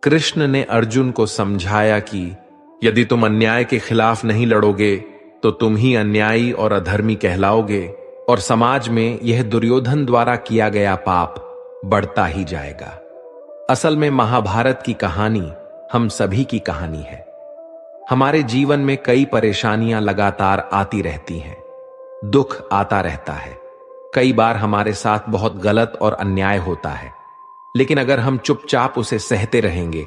A: कृष्ण ने अर्जुन को समझाया कि यदि तुम अन्याय के खिलाफ नहीं लड़ोगे, तो तुम ही अन्यायी और अधर्मी कहलाओगे और समाज में यह दुर्योधन द्वारा किया गया पाप बढ़ता ही जाएगा। असल में महाभारत की कहानी हम सभी की कहानी है। हमारे जीवन में कई परेशानियां लगातार आती रहती हैं, दुख आता रहता है। कई बार हमारे साथ बहुत गलत और अन्याय होता है, लेकिन अगर हम चुपचाप उसे सहते रहेंगे,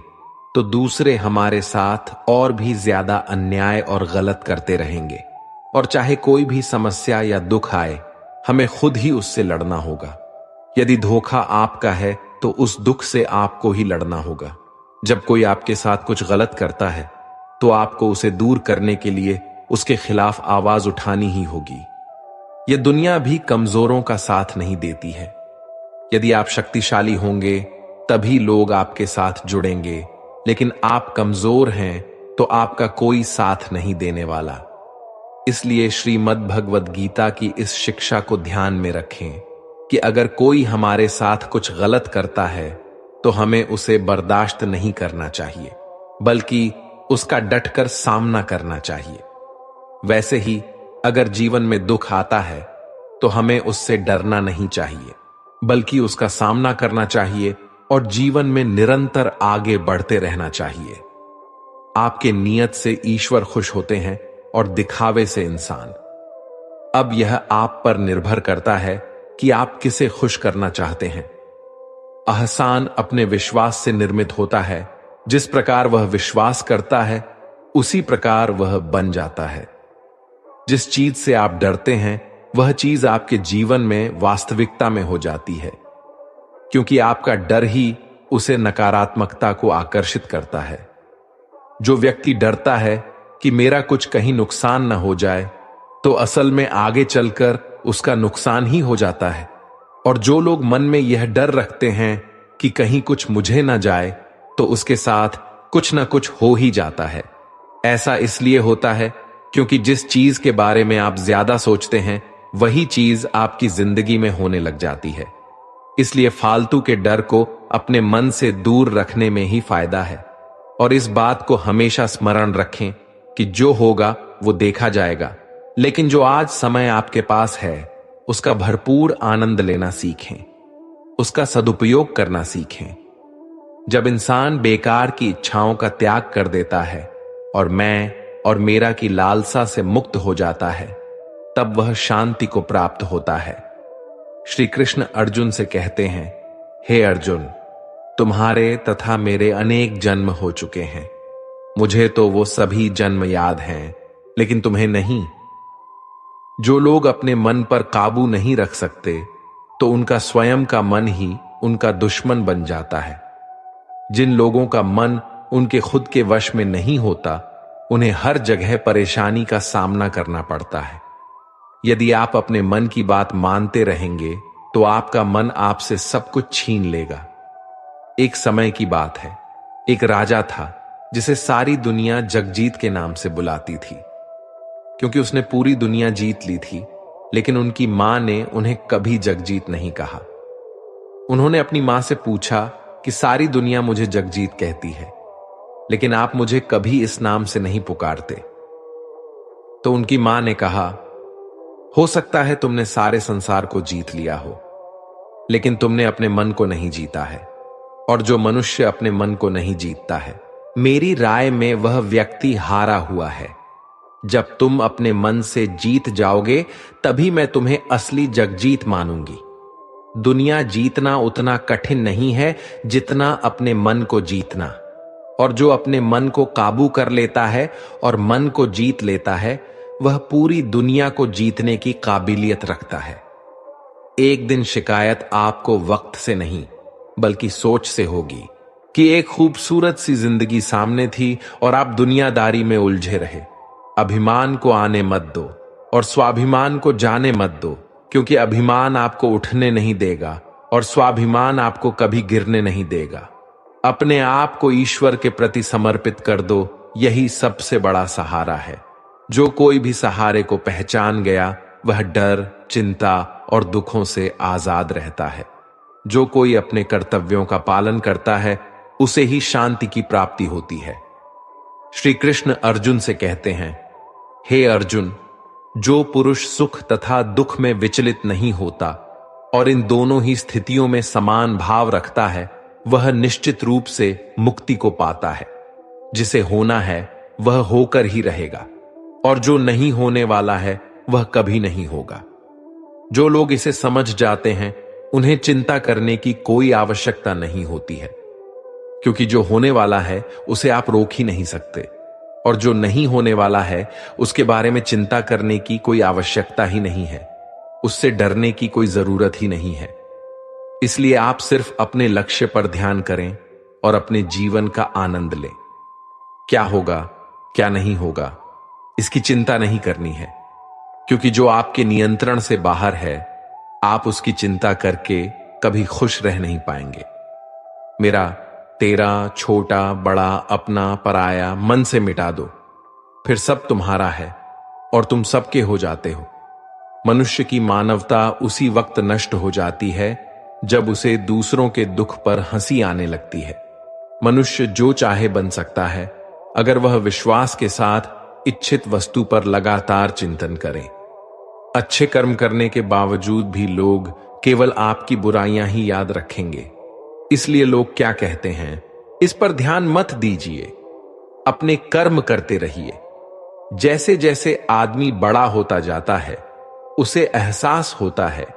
A: तो दूसरे हमारे साथ और भी ज्यादा अन्याय और गलत करते रहेंगे। और चाहे कोई भी समस्या या दुख आए, हमें खुद ही उससे लड़ना होगा। यदि धोखा आपका है, तो उस दुख से आपको ही लड़ना होगा। जब कोई आपके साथ कुछ गलत करता है, तो आपको उसे दूर करने के लिए उसके खिलाफ आवाज उठानी ही होगी। यह दुनिया भी कमजोरों का साथ नहीं देती है। यदि आप शक्तिशाली होंगे, तभी लोग आपके साथ जुड़ेंगे, लेकिन आप कमजोर हैं, तो आपका कोई साथ नहीं देने वाला। इसलिए श्रीमद् भगवद गीता की इस शिक्षा को ध्यान में रखें कि अगर कोई हमारे साथ कुछ गलत करता है, तो हमें उसे बर्दाश्त नहीं करना चाहिए, बल्कि उसका डटकर सामना करना चाहिए। वैसे ही अगर जीवन में दुख आता है, तो हमें उससे डरना नहीं चाहिए, बल्कि उसका सामना करना चाहिए और जीवन में निरंतर आगे बढ़ते रहना चाहिए। आपके नियत से ईश्वर खुश होते हैं और दिखावे से इंसान। अब यह आप पर निर्भर करता है कि आप किसे खुश करना चाहते हैं। अहसान अपने विश्वास से निर्मित होता है। जिस प्रकार वह विश्वास करता है, उसी प्रकार वह बन जाता है। जिस चीज से आप डरते हैं, वह चीज आपके जीवन में वास्तविकता में हो जाती है, क्योंकि आपका डर ही उसे नकारात्मकता को आकर्षित करता है। जो व्यक्ति डरता है कि मेरा कुछ कहीं नुकसान न हो जाए, तो असल में आगे चलकर उसका नुकसान ही हो जाता है। और जो लोग मन में यह डर रखते हैं कि कहीं कुछ मुझे न जाए, तो उसके साथ कुछ न कुछ हो ही जाता है। ऐसा इसलिए होता है क्योंकि जिस चीज के बारे में आप ज्यादा सोचते हैं, वही चीज आपकी जिंदगी में होने लग जाती है। इसलिए फालतू के डर को अपने मन से दूर रखने में ही फायदा है। और इस बात को हमेशा स्मरण रखें कि जो होगा वो देखा जाएगा, लेकिन जो आज समय आपके पास है, उसका भरपूर आनंद लेना सीखें, उसका सदुपयोग करना सीखें। जब इंसान बेकार की इच्छाओं का त्याग कर देता है और मैं और मेरा की लालसा से मुक्त हो जाता है, तब वह शांति को प्राप्त होता है। श्री कृष्ण अर्जुन से कहते हैं, हे अर्जुन, तुम्हारे तथा मेरे अनेक जन्म हो चुके हैं। मुझे तो वो सभी जन्म याद हैं, लेकिन तुम्हें नहीं। जो लोग अपने मन पर काबू नहीं रख सकते, तो उनका स्वयं का मन ही उनका दुश्मन बन जाता है। जिन लोगों का मन उनके खुद के वश में नहीं होता, उन्हें हर जगह परेशानी का सामना करना पड़ता है। यदि आप अपने मन की बात मानते रहेंगे, तो आपका मन आपसे सब कुछ छीन लेगा। एक समय की बात है, एक राजा था जिसे सारी दुनिया जगजीत के नाम से बुलाती थी, क्योंकि उसने पूरी दुनिया जीत ली थी। लेकिन उनकी मां ने उन्हें कभी जगजीत नहीं कहा। उन्होंने अपनी मां से पूछा कि सारी दुनिया मुझे जगजीत कहती है, लेकिन आप मुझे कभी इस नाम से नहीं पुकारते। तो उनकी मां ने कहा, हो सकता है तुमने सारे संसार को जीत लिया हो, लेकिन तुमने अपने मन को नहीं जीता है। और जो मनुष्य अपने मन को नहीं जीतता है, मेरी राय में वह व्यक्ति हारा हुआ है। जब तुम अपने मन से जीत जाओगे, तभी मैं तुम्हें असली जगजीत मानूंगी। दुनिया जीतना उतना कठिन नहीं है जितना अपने मन को जीतना। और जो अपने मन को काबू कर लेता है और मन को जीत लेता है, वह पूरी दुनिया को जीतने की काबिलियत रखता है। एक दिन शिकायत आपको वक्त से नहीं, बल्कि सोच से होगी कि एक खूबसूरत सी जिंदगी सामने थी और आप दुनियादारी में उलझे रहे। अभिमान को आने मत दो और स्वाभिमान को जाने मत दो, क्योंकि अभिमान आपको उठने नहीं देगा और स्वाभिमान आपको कभी गिरने नहीं देगा। अपने आप को ईश्वर के प्रति समर्पित कर दो, यही सबसे बड़ा सहारा है। जो कोई भी सहारे को पहचान गया, वह डर, चिंता और दुखों से आजाद रहता है। जो कोई अपने कर्तव्यों का पालन करता है, उसे ही शांति की प्राप्ति होती है। श्री कृष्ण अर्जुन से कहते हैं, हे अर्जुन, जो पुरुष सुख तथा दुख में विचलित नहीं होता और इन दोनों ही स्थितियों में समान भाव रखता है, वह निश्चित रूप से मुक्ति को पाता है। जिसे होना है वह होकर ही रहेगा, और जो नहीं होने वाला है वह कभी नहीं होगा। जो लोग इसे समझ जाते हैं, उन्हें चिंता करने की कोई आवश्यकता नहीं होती है, क्योंकि जो होने वाला है उसे आप रोक ही नहीं सकते, और जो नहीं होने वाला है उसके बारे में चिंता करने की कोई आवश्यकता ही नहीं है। उससे डरने की कोई जरूरत ही नहीं है। इसलिए आप सिर्फ अपने लक्ष्य पर ध्यान करें और अपने जीवन का आनंद लें। क्या होगा, क्या नहीं होगा, इसकी चिंता नहीं करनी है, क्योंकि जो आपके नियंत्रण से बाहर है, आप उसकी चिंता करके कभी खुश रह नहीं पाएंगे। मेरा, तेरा, छोटा, बड़ा, अपना, पराया मन से मिटा दो, फिर सब तुम्हारा है और तुम सबके हो जाते हो। मनुष्य की मानवता उसी वक्त नष्ट हो जाती है जब उसे दूसरों के दुख पर हंसी आने लगती है। मनुष्य जो चाहे बन सकता है, अगर वह विश्वास के साथ इच्छित वस्तु पर लगातार चिंतन करे। अच्छे कर्म करने के बावजूद भी लोग केवल आपकी बुराइयां ही याद रखेंगे। इसलिए लोग क्या कहते हैं, इस पर ध्यान मत दीजिए, अपने कर्म करते रहिए। जैसे जैसे आदमी बड़ा होता जाता है, उसे एहसास होता है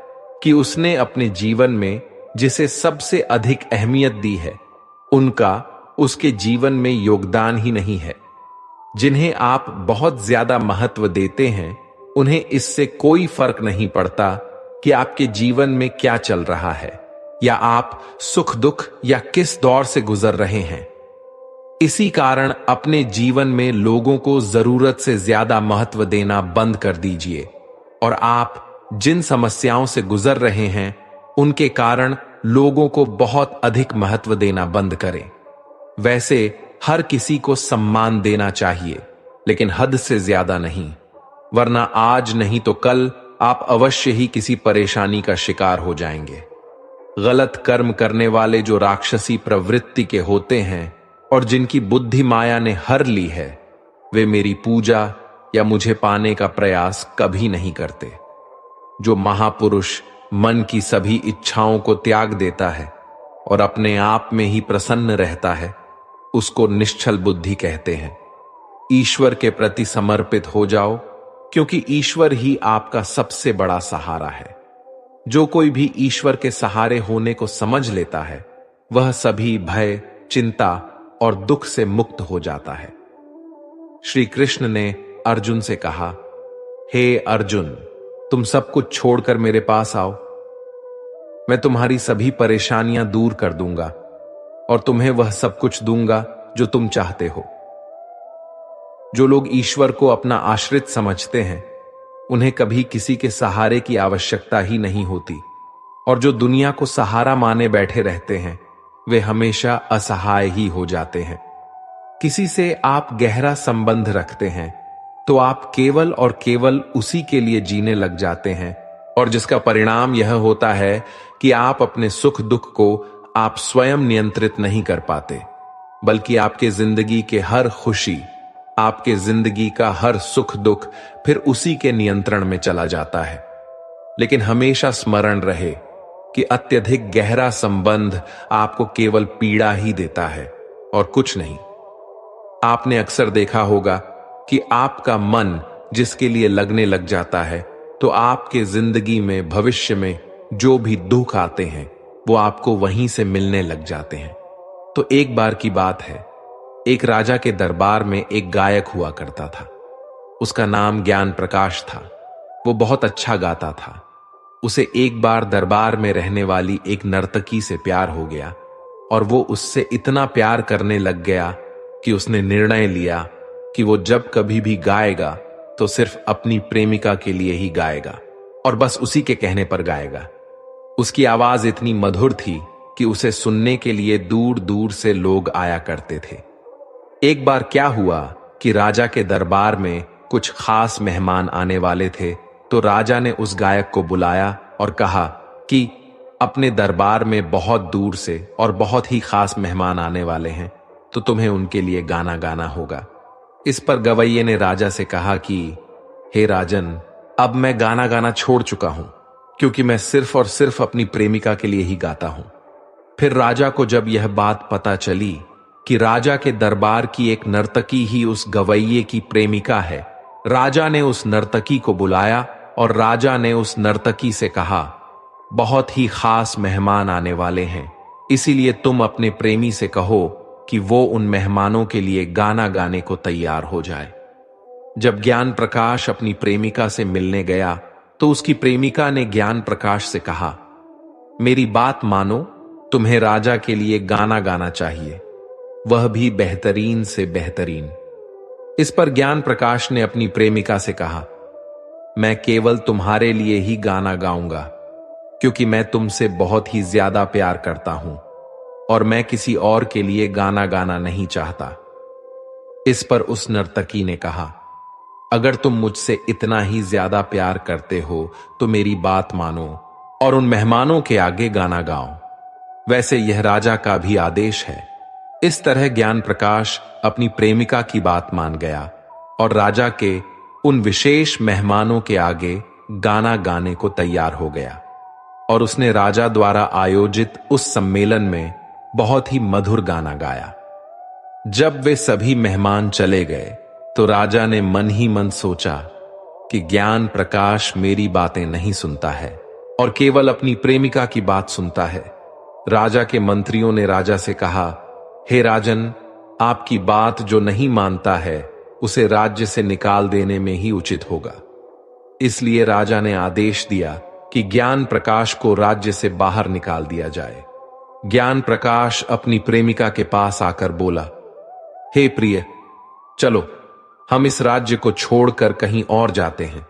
A: कि उसने अपने जीवन में जिसे सबसे अधिक अहमियत दी है, उनका उसके जीवन में योगदान ही नहीं है। जिन्हें आप बहुत ज्यादा महत्व देते हैं, उन्हें इससे कोई फर्क नहीं पड़ता कि आपके जीवन में क्या चल रहा है, या आप सुख दुख या किस दौर से गुजर रहे हैं। इसी कारण अपने जीवन में लोगों को जरूरत से ज्यादा महत्व देना बंद कर दीजिए, और आप जिन समस्याओं से गुजर रहे हैं, उनके कारण लोगों को बहुत अधिक महत्व देना बंद करें। वैसे हर किसी को सम्मान देना चाहिए, लेकिन हद से ज्यादा नहीं, वरना आज नहीं तो कल आप अवश्य ही किसी परेशानी का शिकार हो जाएंगे। गलत कर्म करने वाले जो राक्षसी प्रवृत्ति के होते हैं और जिनकी बुद्धि माया ने हर ली है, वे मेरी पूजा या मुझे पाने का प्रयास कभी नहीं करते। जो महापुरुष मन की सभी इच्छाओं को त्याग देता है और अपने आप में ही प्रसन्न रहता है, उसको निश्चल बुद्धि कहते हैं। ईश्वर के प्रति समर्पित हो जाओ, क्योंकि ईश्वर ही आपका सबसे बड़ा सहारा है। जो कोई भी ईश्वर के सहारे होने को समझ लेता है, वह सभी भय, चिंता और दुख से मुक्त हो जाता है। श्री कृष्ण ने अर्जुन से कहा, हे अर्जुन, तुम सब कुछ छोड़कर मेरे पास आओ। मैं तुम्हारी सभी परेशानियां दूर कर दूंगा और तुम्हें वह सब कुछ दूंगा जो तुम चाहते हो। जो लोग ईश्वर को अपना आश्रित समझते हैं, उन्हें कभी किसी के सहारे की आवश्यकता ही नहीं होती, और जो दुनिया को सहारा माने बैठे रहते हैं, वे हमेशा असहाय ही हो जाते हैं। किसी से आप गहरा संबंध रखते हैं तो आप केवल और केवल उसी के लिए जीने लग जाते हैं, और जिसका परिणाम यह होता है कि आप अपने सुख दुख को आप स्वयं नियंत्रित नहीं कर पाते, बल्कि आपके जिंदगी के हर खुशी, आपके जिंदगी का हर सुख दुख फिर उसी के नियंत्रण में चला जाता है। लेकिन हमेशा स्मरण रहे कि अत्यधिक गहरा संबंध आपको केवल पीड़ा ही देता है और कुछ नहीं। आपने अक्सर देखा होगा कि आपका मन जिसके लिए लगने लग जाता है, तो आपके जिंदगी में भविष्य में जो भी दुख आते हैं वो आपको वहीं से मिलने लग जाते हैं। तो एक बार की बात है, एक राजा के दरबार में एक गायक हुआ करता था। उसका नाम ज्ञान प्रकाश था। वो बहुत अच्छा गाता था। उसे एक बार दरबार में रहने वाली एक नर्तकी से प्यार हो गया, और वो उससे इतना प्यार करने लग गया कि उसने निर्णय लिया कि वो जब कभी भी गाएगा तो सिर्फ अपनी प्रेमिका के लिए ही गाएगा, और बस उसी के कहने पर गाएगा। उसकी आवाज इतनी मधुर थी कि उसे सुनने के लिए दूर दूर से लोग आया करते थे। एक बार क्या हुआ कि राजा के दरबार में कुछ खास मेहमान आने वाले थे, तो राजा ने उस गायक को बुलाया और कहा कि अपने दरबार में बहुत दूर से और बहुत ही खास मेहमान आने वाले हैं, तो तुम्हें उनके लिए गाना गाना होगा। इस पर गवैये ने राजा से कहा कि हे राजन, अब मैं गाना गाना छोड़ चुका हूं, क्योंकि मैं सिर्फ और सिर्फ अपनी प्रेमिका के लिए ही गाता हूं। फिर राजा को जब यह बात पता चली कि राजा के दरबार की एक नर्तकी ही उस गवैये की प्रेमिका है, राजा ने उस नर्तकी को बुलाया और राजा ने उस नर्तकी से कहा, बहुत ही खास मेहमान आने वाले हैं, इसीलिए तुम अपने प्रेमी से कहो कि वो उन मेहमानों के लिए गाना गाने को तैयार हो जाए। जब ज्ञान प्रकाश अपनी प्रेमिका से मिलने गया, तो उसकी प्रेमिका ने ज्ञान प्रकाश से कहा, मेरी बात मानो, तुम्हें राजा के लिए गाना गाना चाहिए, वह भी बेहतरीन से बेहतरीन। इस पर ज्ञान प्रकाश ने अपनी प्रेमिका से कहा, मैं केवल तुम्हारे लिए ही गाना गाऊंगा, क्योंकि मैं तुमसे बहुत ही ज्यादा प्यार करता हूं और मैं किसी और के लिए गाना गाना नहीं चाहता। इस पर उस नर्तकी ने कहा, अगर तुम मुझसे इतना ही ज्यादा प्यार करते हो तो मेरी बात मानो और उन मेहमानों के आगे गाना गाओ। वैसे यह राजा का भी आदेश है। इस तरह ज्ञान प्रकाश अपनी प्रेमिका की बात मान गया और राजा के उन विशेष मेहमानों के आगे गाना गाने को तैयार हो गया, और उसने राजा द्वारा आयोजित उस सम्मेलन में बहुत ही मधुर गाना गाया। जब वे सभी मेहमान चले गए, तो राजा ने मन ही मन सोचा कि ज्ञान प्रकाश मेरी बातें नहीं सुनता है और केवल अपनी प्रेमिका की बात सुनता है। राजा के मंत्रियों ने राजा से कहा, हे राजन, आपकी बात जो नहीं मानता है उसे राज्य से निकाल देने में ही उचित होगा। इसलिए राजा ने आदेश दिया कि ज्ञान प्रकाश को राज्य से बाहर निकाल दिया जाए। ज्ञान प्रकाश अपनी प्रेमिका के पास आकर बोला, हे प्रिय, चलो हम इस राज्य को छोड़कर कहीं और जाते हैं।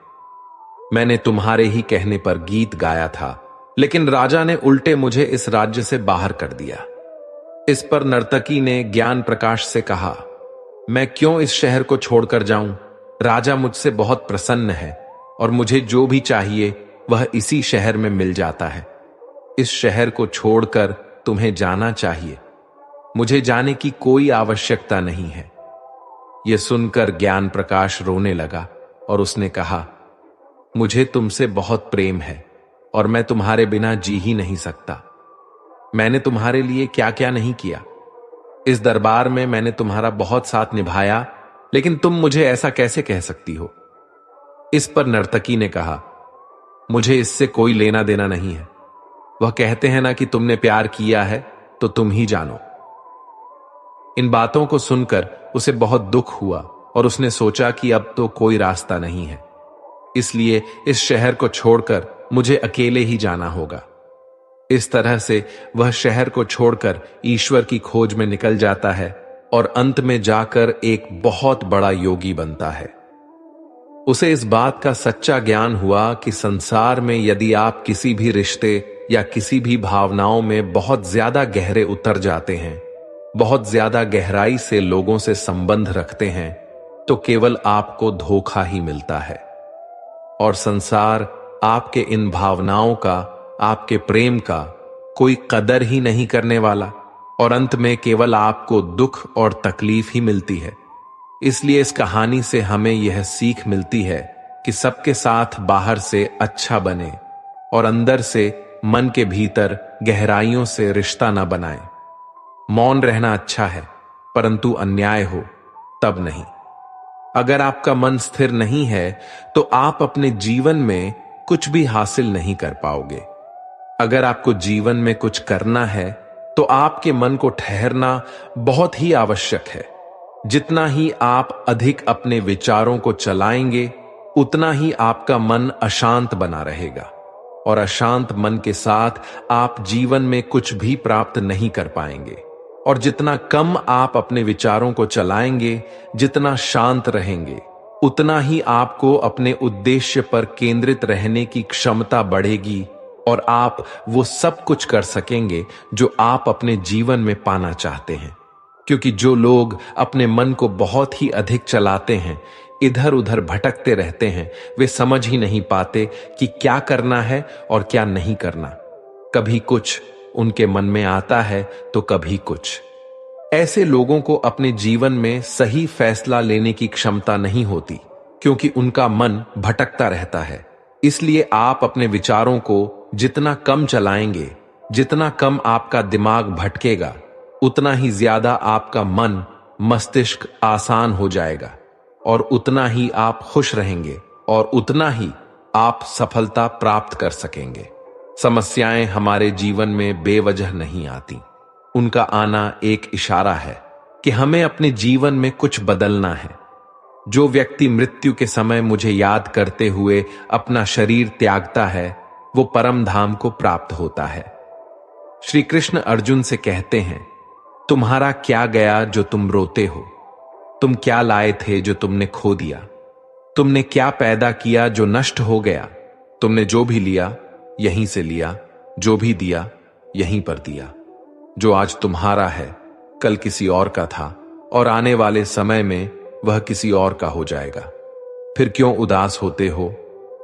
A: मैंने तुम्हारे ही कहने पर गीत गाया था, लेकिन राजा ने उल्टे मुझे इस राज्य से बाहर कर दिया। इस पर नर्तकी ने ज्ञान प्रकाश से कहा, मैं क्यों इस शहर को छोड़कर जाऊं? राजा मुझसे बहुत प्रसन्न है और मुझे जो भी चाहिए वह इसी शहर में मिल जाता है। इस शहर को छोड़कर तुम्हें जाना चाहिए। मुझे जाने की कोई आवश्यकता नहीं है। यह सुनकर ज्ञान प्रकाश रोने लगा और उसने कहा, मुझे तुमसे बहुत प्रेम है और मैं तुम्हारे बिना जी ही नहीं सकता। मैंने तुम्हारे लिए क्या क्या नहीं किया। इस दरबार में मैंने तुम्हारा बहुत साथ निभाया, लेकिन तुम मुझे ऐसा कैसे कह सकती हो? इस पर नर्तकी ने कहा, मुझे इससे कोई लेना देना नहीं है। वह कहते हैं ना कि तुमने प्यार किया है तो तुम ही जानो। इन बातों को सुनकर उसे बहुत दुख हुआ और उसने सोचा कि अब तो कोई रास्ता नहीं है। इसलिए इस शहर को छोड़कर मुझे अकेले ही जाना होगा। इस तरह से वह शहर को छोड़कर ईश्वर की खोज में निकल जाता है और अंत में जाकर एक बहुत बड़ा योगी बनता है। उसे इस बात का सच्चा ज्ञान हुआ कि संसार में यदि आप किसी भी रिश्ते या किसी भी भावनाओं में बहुत ज्यादा गहरे उतर जाते हैं, बहुत ज्यादा गहराई से लोगों से संबंध रखते हैं, तो केवल आपको धोखा ही मिलता है और संसार आपके इन भावनाओं का, आपके प्रेम का कोई कदर ही नहीं करने वाला और अंत में केवल आपको दुख और तकलीफ ही मिलती है। इसलिए इस कहानी से हमें यह सीख मिलती है कि सबके साथ बाहर से अच्छा बने और अंदर से, मन के भीतर गहराइयों से रिश्ता न बनाए। मौन रहना अच्छा है, परंतु अन्याय हो तब नहीं। अगर आपका मन स्थिर नहीं है तो आप अपने जीवन में कुछ भी हासिल नहीं कर पाओगे। अगर आपको जीवन में कुछ करना है तो आपके मन को ठहरना बहुत ही आवश्यक है। जितना ही आप अधिक अपने विचारों को चलाएंगे, उतना ही आपका मन अशांत बना रहेगा और अशांत मन के साथ आप जीवन में कुछ भी प्राप्त नहीं कर पाएंगे। और जितना कम आप अपने विचारों को चलाएंगे, जितना शांत रहेंगे, उतना ही आपको अपने उद्देश्य पर केंद्रित रहने की क्षमता बढ़ेगी और आप वो सब कुछ कर सकेंगे जो आप अपने जीवन में पाना चाहते हैं। क्योंकि जो लोग अपने मन को बहुत ही अधिक चलाते हैं, इधर उधर भटकते रहते हैं, वे समझ ही नहीं पाते कि क्या करना है और क्या नहीं करना। कभी कुछ उनके मन में आता है तो कभी कुछ। ऐसे लोगों को अपने जीवन में सही फैसला लेने की क्षमता नहीं होती, क्योंकि उनका मन भटकता रहता है। इसलिए आप अपने विचारों को जितना कम चलाएंगे, जितना कम आपका दिमाग भटकेगा, उतना ही ज्यादा आपका मन, मस्तिष्क आसान हो जाएगा और उतना ही आप खुश रहेंगे और उतना ही आप सफलता प्राप्त कर सकेंगे। समस्याएं हमारे जीवन में बेवजह नहीं आती। उनका आना एक इशारा है कि हमें अपने जीवन में कुछ बदलना है। जो व्यक्ति मृत्यु के समय मुझे याद करते हुए अपना शरीर त्यागता है, वो परम धाम को प्राप्त होता है। श्री कृष्ण अर्जुन से कहते हैं, तुम्हारा क्या गया जो तुम रोते हो? तुम क्या लाए थे जो तुमने खो दिया? तुमने क्या पैदा किया जो नष्ट हो गया? तुमने जो भी लिया यहीं से लिया, जो भी दिया यहीं पर दिया। जो आज तुम्हारा है कल किसी और का था और आने वाले समय में वह किसी और का हो जाएगा। फिर क्यों उदास होते हो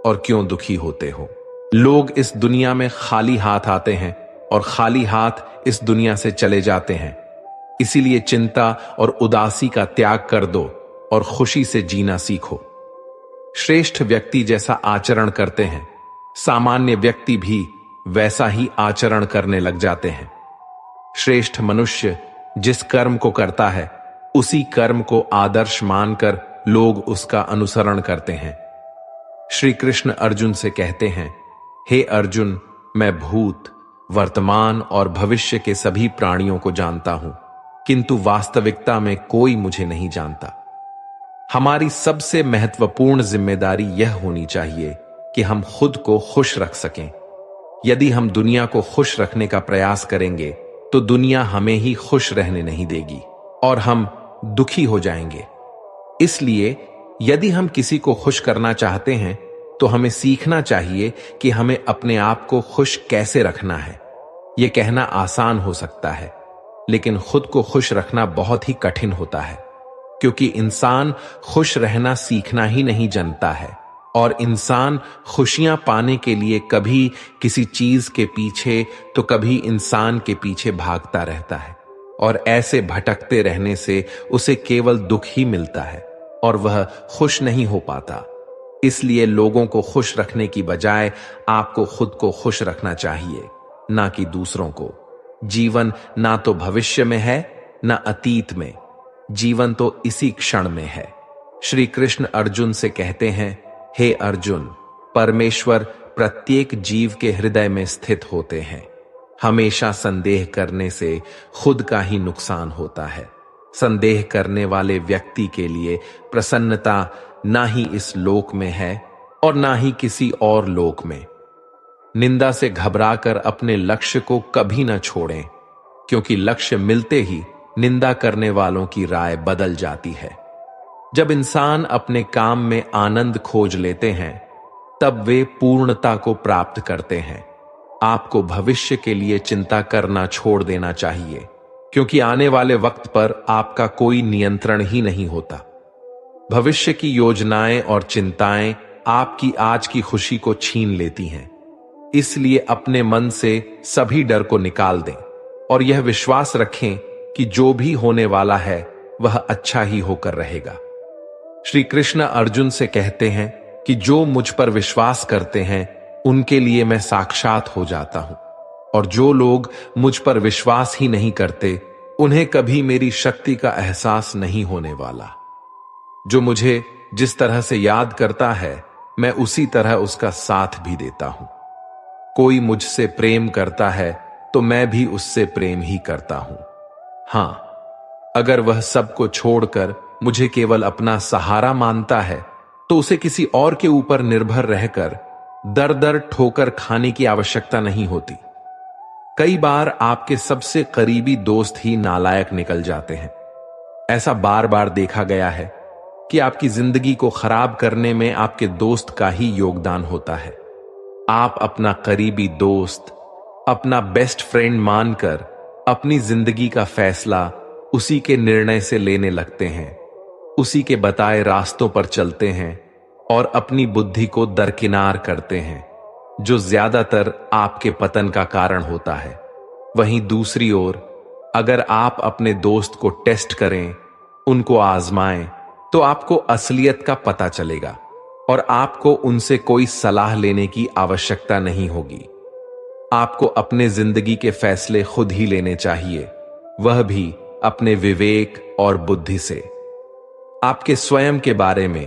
A: और क्यों दुखी होते हो? लोग इस दुनिया में खाली हाथ आते हैं और खाली हाथ इस दुनिया से चले जाते हैं। इसीलिए चिंता और उदासी का त्याग कर दो और खुशी से जीना सीखो। श्रेष्ठ व्यक्ति जैसा आचरण करते हैं, सामान्य व्यक्ति भी वैसा ही आचरण करने लग जाते हैं। श्रेष्ठ मनुष्य जिस कर्म को करता है, उसी कर्म को आदर्श मानकर लोग उसका अनुसरण करते हैं। श्री कृष्ण अर्जुन से कहते हैं, हे अर्जुन, मैं भूत, वर्तमान और भविष्य के सभी प्राणियों को जानता हूं, किंतु वास्तविकता में कोई मुझे नहीं जानता। हमारी सबसे महत्वपूर्ण जिम्मेदारी यह होनी चाहिए कि हम खुद को खुश रख सकें। यदि हम दुनिया को खुश रखने का प्रयास करेंगे तो दुनिया हमें ही खुश रहने नहीं देगी और हम दुखी हो जाएंगे। इसलिए यदि हम किसी को खुश करना चाहते हैं तो हमें सीखना चाहिए कि हमें अपने आप को खुश कैसे रखना है। यह कहना आसान हो सकता है, लेकिन खुद को खुश रखना बहुत ही कठिन होता है, क्योंकि इंसान खुश रहना सीखना ही नहीं जानता है और इंसान खुशियां पाने के लिए कभी किसी चीज के पीछे तो कभी इंसान के पीछे भागता रहता है और ऐसे भटकते रहने से उसे केवल दुख ही मिलता है और वह खुश नहीं हो पाता। इसलिए लोगों को खुश रखने की बजाय आपको खुद को खुश रखना चाहिए, ना कि दूसरों को। जीवन ना तो भविष्य में है ना अतीत में, जीवन तो इसी क्षण में है। श्री कृष्ण अर्जुन से कहते हैं, हे अर्जुन, परमेश्वर प्रत्येक जीव के हृदय में स्थित होते हैं। हमेशा संदेह करने से खुद का ही नुकसान होता है। संदेह करने वाले व्यक्ति के लिए प्रसन्नता ना ही इस लोक में है और ना ही किसी और लोक में। निंदा से घबराकर अपने लक्ष्य को कभी न छोड़ें, क्योंकि लक्ष्य मिलते ही निंदा करने वालों की राय बदल जाती है। जब इंसान अपने काम में आनंद खोज लेते हैं, तब वे पूर्णता को प्राप्त करते हैं। आपको भविष्य के लिए चिंता करना छोड़ देना चाहिए, क्योंकि आने वाले वक्त पर आपका कोई नियंत्रण ही नहीं होता। भविष्य की योजनाएं और चिंताएं आपकी आज की खुशी को छीन लेती हैं। इसलिए अपने मन से सभी डर को निकाल दें और यह विश्वास रखें कि जो भी होने वाला है वह अच्छा ही होकर रहेगा। श्री कृष्ण अर्जुन से कहते हैं कि जो मुझ पर विश्वास करते हैं उनके लिए मैं साक्षात हो जाता हूं, और जो लोग मुझ पर विश्वास ही नहीं करते उन्हें कभी मेरी शक्ति का एहसास नहीं होने वाला। जो मुझे जिस तरह से याद करता है मैं उसी तरह उसका साथ भी देता हूं। कोई मुझसे प्रेम करता है तो मैं भी उससे प्रेम ही करता हूं। हां, अगर वह सबको छोड़कर मुझे केवल अपना सहारा मानता है तो उसे किसी और के ऊपर निर्भर रहकर दर दर ठोकर खाने की आवश्यकता नहीं होती। कई बार आपके सबसे करीबी दोस्त ही नालायक निकल जाते हैं। ऐसा बार बार देखा गया है कि आपकी जिंदगी को खराब करने में आपके दोस्त का ही योगदान होता है। आप अपना करीबी दोस्त, अपना बेस्ट फ्रेंड मानकर अपनी जिंदगी का फैसला उसी के निर्णय से लेने लगते हैं, उसी के बताए रास्तों पर चलते हैं और अपनी बुद्धि को दरकिनार करते हैं, जो ज्यादातर आपके पतन का कारण होता है। वहीं दूसरी ओर अगर आप अपने दोस्त को टेस्ट करें, उनको आजमाएं, तो आपको असलियत का पता चलेगा और आपको उनसे कोई सलाह लेने की आवश्यकता नहीं होगी। आपको अपने जिंदगी के फैसले खुद ही लेने चाहिए, वह भी अपने विवेक और बुद्धि से। आपके स्वयं के बारे में,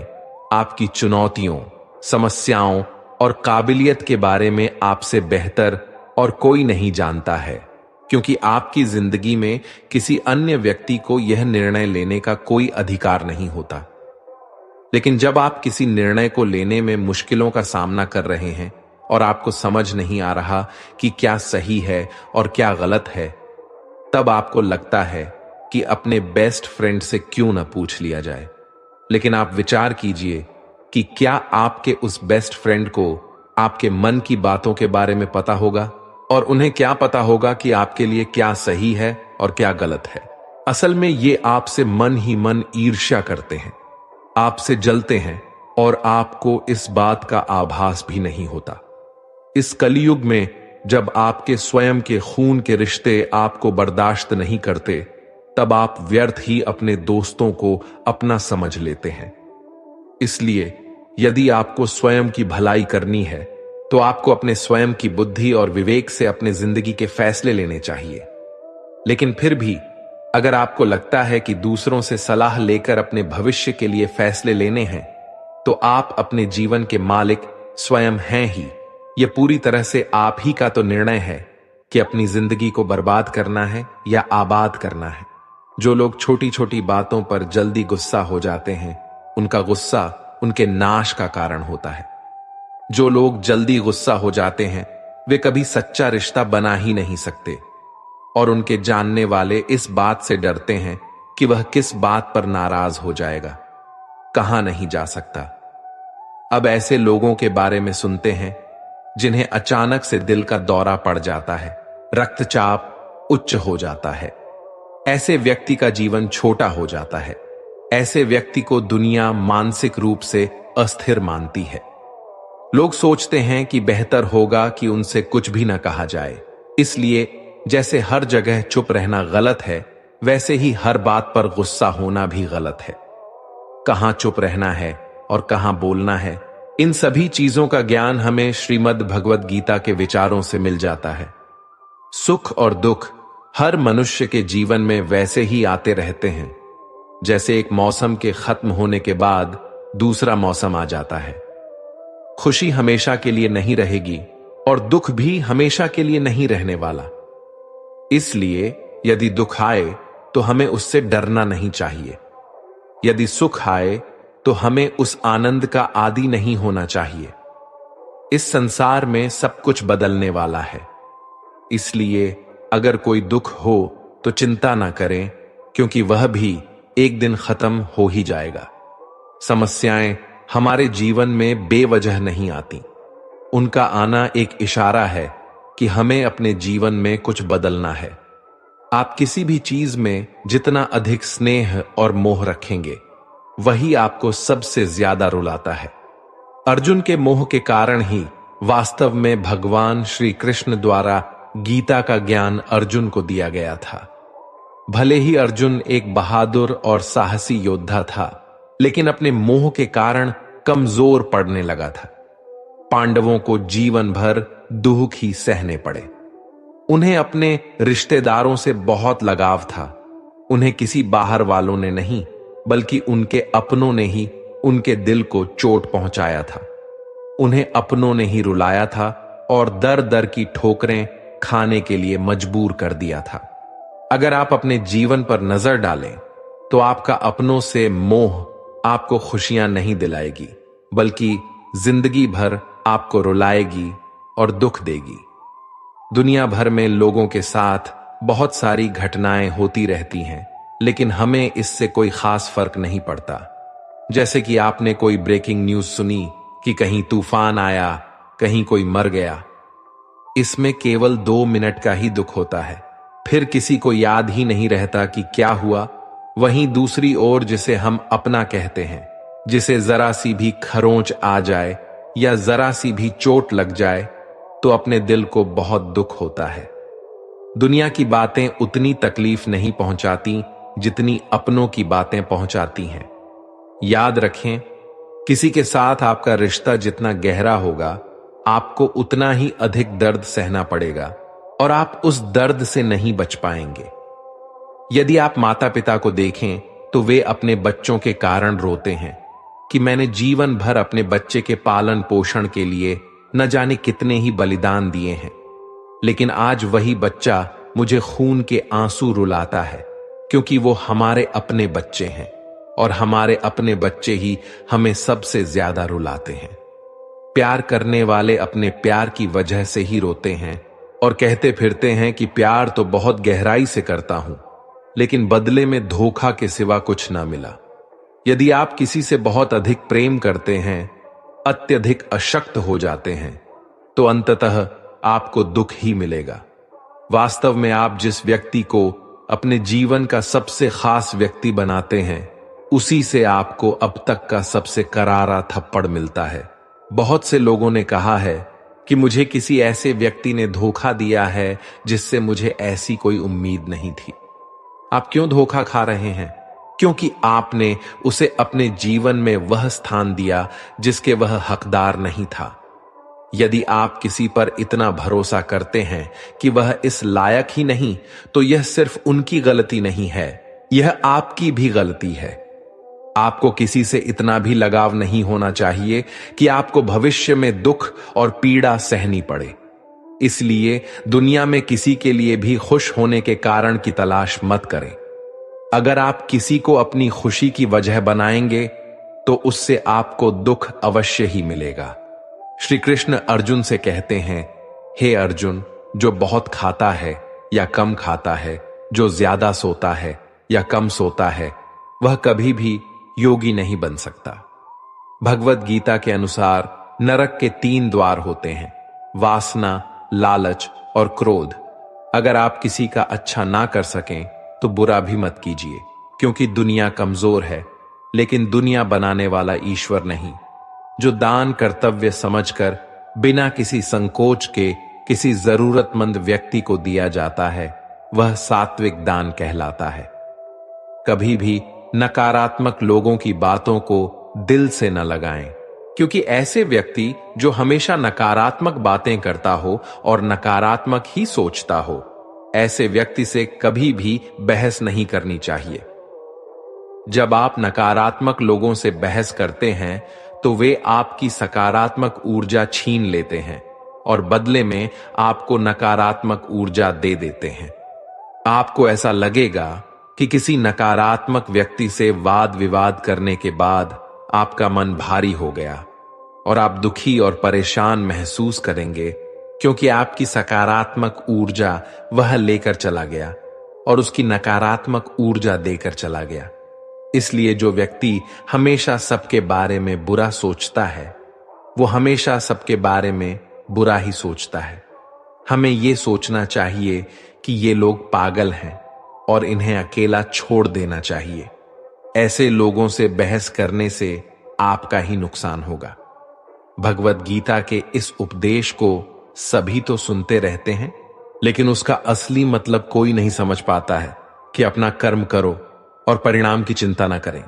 A: आपकी चुनौतियों, समस्याओं और काबिलियत के बारे में आपसे बेहतर और कोई नहीं जानता है, क्योंकि आपकी जिंदगी में किसी अन्य व्यक्ति को यह निर्णय लेने का कोई अधिकार नहीं होता। लेकिन जब आप किसी निर्णय को लेने में मुश्किलों का सामना कर रहे हैं और आपको समझ नहीं आ रहा कि क्या सही है और क्या गलत है, तब आपको लगता है कि अपने बेस्ट फ्रेंड से क्यों न पूछ लिया जाए। लेकिन आप विचार कीजिए कि क्या आपके उस बेस्ट फ्रेंड को आपके मन की बातों के बारे में पता होगा, और उन्हें क्या पता होगा कि आपके लिए क्या सही है और क्या गलत है। असल में ये आपसे मन ही मन ईर्ष्या करते हैं, आपसे जलते हैं और आपको इस बात का आभास भी नहीं होता। इस कलयुग में जब आपके स्वयं के खून के रिश्ते आपको बर्दाश्त नहीं करते, तब आप व्यर्थ ही अपने दोस्तों को अपना समझ लेते हैं। इसलिए यदि आपको स्वयं की भलाई करनी है तो आपको अपने स्वयं की बुद्धि और विवेक से अपने जिंदगी के फैसले लेने चाहिए। लेकिन फिर भी अगर आपको लगता है कि दूसरों से सलाह लेकर अपने भविष्य के लिए फैसले लेने हैं, तो आप अपने जीवन के मालिक स्वयं हैं ही। यह पूरी तरह से आप ही का तो निर्णय है कि अपनी जिंदगी को बर्बाद करना है या आबाद करना है। जो लोग छोटी छोटी बातों पर जल्दी गुस्सा हो जाते हैं, उनका गुस्सा उनके नाश का कारण होता है। जो लोग जल्दी गुस्सा हो जाते हैं वे कभी सच्चा रिश्ता बना ही नहीं सकते, और उनके जानने वाले इस बात से डरते हैं कि वह किस बात पर नाराज हो जाएगा, कहां नहीं जा सकता। अब ऐसे लोगों के बारे में सुनते हैं जिन्हें अचानक से दिल का दौरा पड़ जाता है, रक्तचाप उच्च हो जाता है। ऐसे व्यक्ति का जीवन छोटा हो जाता है। ऐसे व्यक्ति को दुनिया मानसिक रूप से अस्थिर मानती है। लोग सोचते हैं कि बेहतर होगा कि उनसे कुछ भी न कहा जाए। इसलिए जैसे हर जगह चुप रहना गलत है, वैसे ही हर बात पर गुस्सा होना भी गलत है। कहां चुप रहना है और कहां बोलना है, इन सभी चीजों का ज्ञान हमें श्रीमद् भगवद गीता के विचारों से मिल जाता है। सुख और दुख हर मनुष्य के जीवन में वैसे ही आते रहते हैं, जैसे एक मौसम के खत्म होने के बाद दूसरा मौसम आ जाता है। खुशी हमेशा के लिए नहीं रहेगी और दुख भी हमेशा के लिए नहीं रहने वाला। इसलिए यदि दुख आए तो हमें उससे डरना नहीं चाहिए। यदि सुख आए तो हमें उस आनंद का आदी नहीं होना चाहिए। इस संसार में सब कुछ बदलने वाला है, इसलिए अगर कोई दुख हो तो चिंता ना करें, क्योंकि वह भी एक दिन खत्म हो ही जाएगा। समस्याएं हमारे जीवन में बेवजह नहीं आती, उनका आना एक इशारा है कि हमें अपने जीवन में कुछ बदलना है। आप किसी भी चीज में जितना अधिक स्नेह और मोह रखेंगे, वही आपको सबसे ज्यादा रुलाता है। अर्जुन के मोह के कारण ही वास्तव में भगवान श्री कृष्ण द्वारा गीता का ज्ञान अर्जुन को दिया गया था। भले ही अर्जुन एक बहादुर और साहसी योद्धा था, लेकिन अपने मोह के कारण कमजोर पड़ने लगा था। पांडवों को जीवन भर दुख ही सहने पड़े। उन्हें अपने रिश्तेदारों से बहुत लगाव था। उन्हें किसी बाहर वालों ने नहीं, बल्कि उनके अपनों ने ही उनके दिल को चोट पहुंचाया था। उन्हें अपनों ने ही रुलाया था और दर दर की ठोकरें खाने के लिए मजबूर कर दिया था। अगर आप अपने जीवन पर नजर डालें तो आपका अपनों से मोह आपको खुशियां नहीं दिलाएगी, बल्कि जिंदगी भर आपको रुलाएगी और दुख देगी। दुनिया भर में लोगों के साथ बहुत सारी घटनाएं होती रहती हैं, लेकिन हमें इससे कोई खास फर्क नहीं पड़ता। जैसे कि आपने कोई ब्रेकिंग न्यूज सुनी कि कहीं तूफान आया, कहीं कोई मर गया। इसमें केवल 2 मिनट का ही दुख होता है, फिर किसी को याद ही नहीं रहता कि क्या हुआ। वहीं दूसरी ओर जिसे हम अपना कहते हैं, जिसे जरा सी भी खरोंच आ जाए या जरा सी भी चोट लग जाए तो अपने दिल को बहुत दुख होता है। दुनिया की बातें उतनी तकलीफ नहीं पहुंचाती जितनी अपनों की बातें पहुंचाती हैं। याद रखें, किसी के साथ आपका रिश्ता जितना गहरा होगा, आपको उतना ही अधिक दर्द सहना पड़ेगा और आप उस दर्द से नहीं बच पाएंगे। यदि आप माता पिता को देखें तो वे अपने बच्चों के कारण रोते हैं कि मैंने जीवन भर अपने बच्चे के पालन पोषण के लिए न जाने कितने ही बलिदान दिए हैं, लेकिन आज वही बच्चा मुझे खून के आंसू रुलाता है, क्योंकि वो हमारे अपने बच्चे हैं और हमारे अपने बच्चे ही हमें सबसे ज्यादा रुलाते हैं। प्यार करने वाले अपने प्यार की वजह से ही रोते हैं और कहते फिरते हैं कि प्यार तो बहुत गहराई से करता हूं, लेकिन बदले में धोखा के सिवा कुछ ना मिला। यदि आप किसी से बहुत अधिक प्रेम करते हैं, अत्यधिक अशक्त हो जाते हैं, तो अंततः आपको दुख ही मिलेगा। वास्तव में आप जिस व्यक्ति को अपने जीवन का सबसे खास व्यक्ति बनाते हैं, उसी से आपको अब तक का सबसे करारा थप्पड़ मिलता है। बहुत से लोगों ने कहा है कि मुझे किसी ऐसे व्यक्ति ने धोखा दिया है जिससे मुझे ऐसी कोई उम्मीद नहीं थी। आप क्यों धोखा खा रहे हैं? क्योंकि आपने उसे अपने जीवन में वह स्थान दिया जिसके वह हकदार नहीं था। यदि आप किसी पर इतना भरोसा करते हैं कि वह इस लायक ही नहीं, तो यह सिर्फ उनकी गलती नहीं है, यह आपकी भी गलती है। आपको किसी से इतना भी लगाव नहीं होना चाहिए कि आपको भविष्य में दुख और पीड़ा सहनी पड़े। इसलिए दुनिया में किसी के लिए भी खुश होने के कारण की तलाश मत करें। अगर आप किसी को अपनी खुशी की वजह बनाएंगे तो उससे आपको दुख अवश्य ही मिलेगा। श्री कृष्ण अर्जुन से कहते हैं, हे अर्जुन, जो बहुत खाता है या कम खाता है, जो ज्यादा सोता है या कम सोता है, वह कभी भी योगी नहीं बन सकता। भगवत गीता के अनुसार नरक के 3 द्वार होते हैं, वासना, लालच और क्रोध। अगर आप किसी का अच्छा ना कर सकें तो बुरा भी मत कीजिए, क्योंकि दुनिया कमजोर है, लेकिन दुनिया बनाने वाला ईश्वर नहीं। जो दान कर्तव्य समझकर बिना किसी संकोच के किसी जरूरतमंद व्यक्ति को दिया जाता है, वह सात्विक दान कहलाता है। कभी भी नकारात्मक लोगों की बातों को दिल से न लगाएं, क्योंकि ऐसे व्यक्ति जो हमेशा नकारात्मक बातें करता हो और नकारात्मक ही सोचता हो, ऐसे व्यक्ति से कभी भी बहस नहीं करनी चाहिए। जब आप नकारात्मक लोगों से बहस करते हैं तो वे आपकी सकारात्मक ऊर्जा छीन लेते हैं और बदले में आपको नकारात्मक ऊर्जा दे देते हैं। आपको ऐसा लगेगा कि किसी नकारात्मक व्यक्ति से वाद विवाद करने के बाद आपका मन भारी हो गया और आप दुखी और परेशान महसूस करेंगे, क्योंकि आपकी सकारात्मक ऊर्जा वह लेकर चला गया और उसकी नकारात्मक ऊर्जा देकर चला गया। इसलिए जो व्यक्ति हमेशा सबके बारे में बुरा सोचता है, वो हमेशा सबके बारे में बुरा ही सोचता है। हमें ये सोचना चाहिए कि ये लोग पागल हैं और इन्हें अकेला छोड़ देना चाहिए। ऐसे लोगों से बहस करने से आपका ही नुकसान होगा। भगवत गीता के इस उपदेश को सभी तो सुनते रहते हैं, लेकिन उसका असली मतलब कोई नहीं समझ पाता है कि अपना कर्म करो और परिणाम की चिंता ना करें।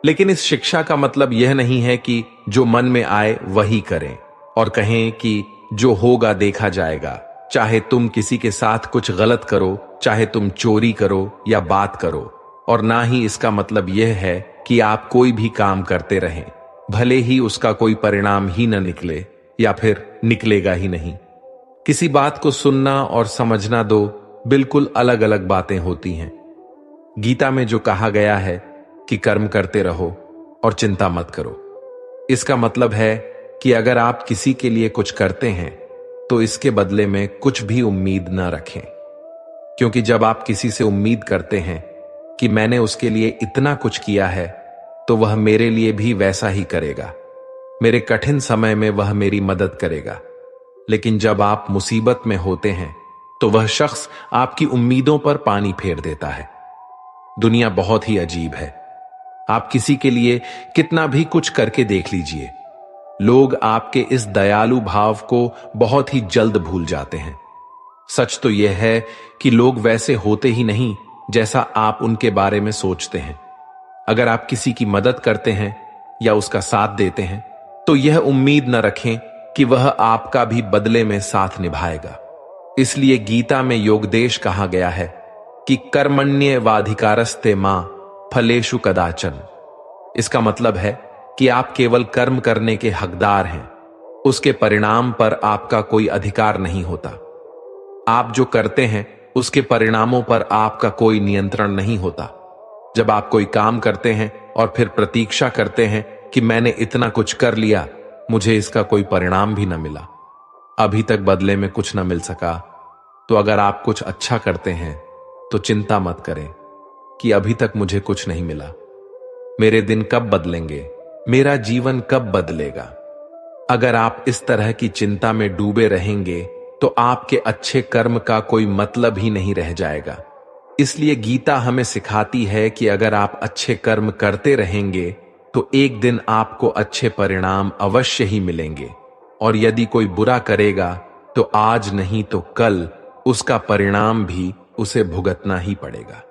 A: लेकिन इस शिक्षा का मतलब यह नहीं है कि जो मन में आए वही करें और कहें कि जो होगा देखा जाएगा। चाहे तुम किसी के साथ कुछ गलत करो, चाहे तुम चोरी करो या बात करो, और ना ही इसका मतलब यह है कि आप कोई भी काम करते रहें, भले ही उसका कोई परिणाम ही न निकले या फिर निकलेगा ही नहीं। किसी बात को सुनना और समझना दो बिल्कुल अलग अलग बातें होती हैं। गीता में जो कहा गया है कि कर्म करते रहो और चिंता मत करो, इसका मतलब है कि अगर आप किसी के लिए कुछ करते हैं तो इसके बदले में कुछ भी उम्मीद न रखें, क्योंकि जब आप किसी से उम्मीद करते हैं कि मैंने उसके लिए इतना कुछ किया है तो वह मेरे लिए भी वैसा ही करेगा, मेरे कठिन समय में वह मेरी मदद करेगा, लेकिन जब आप मुसीबत में होते हैं तो वह शख्स आपकी उम्मीदों पर पानी फेर देता है। दुनिया बहुत ही अजीब है। आप किसी के लिए कितना भी कुछ करके देख लीजिए, लोग आपके इस दयालु भाव को बहुत ही जल्द भूल जाते हैं। सच तो यह है कि लोग वैसे होते ही नहीं जैसा आप उनके बारे में सोचते हैं। अगर आप किसी की मदद करते हैं या उसका साथ देते हैं तो यह उम्मीद न रखें कि वह आपका भी बदले में साथ निभाएगा। इसलिए गीता में योगदेश कहा गया है कि कर्मण्येवाधिकारस्ते मां फलेषु कदाचन। इसका मतलब है कि आप केवल कर्म करने के हकदार हैं, उसके परिणाम पर आपका कोई अधिकार नहीं होता। आप जो करते हैं उसके परिणामों पर आपका कोई नियंत्रण नहीं होता। जब आप कोई काम करते हैं और फिर प्रतीक्षा करते हैं कि मैंने इतना कुछ कर लिया, मुझे इसका कोई परिणाम भी न मिला, अभी तक बदले में कुछ न मिल सका, तो अगर आप कुछ अच्छा करते हैं तो चिंता मत करें कि अभी तक मुझे कुछ नहीं मिला, मेरे दिन कब बदलेंगे, मेरा जीवन कब बदलेगा। अगर आप इस तरह की चिंता में डूबे रहेंगे तो आपके अच्छे कर्म का कोई मतलब ही नहीं रह जाएगा। इसलिए गीता हमें सिखाती है कि अगर आप अच्छे कर्म करते रहेंगे तो एक दिन आपको अच्छे परिणाम अवश्य ही मिलेंगे, और यदि कोई बुरा करेगा तो आज नहीं तो कल उसका परिणाम भी उसे भुगतना ही पड़ेगा।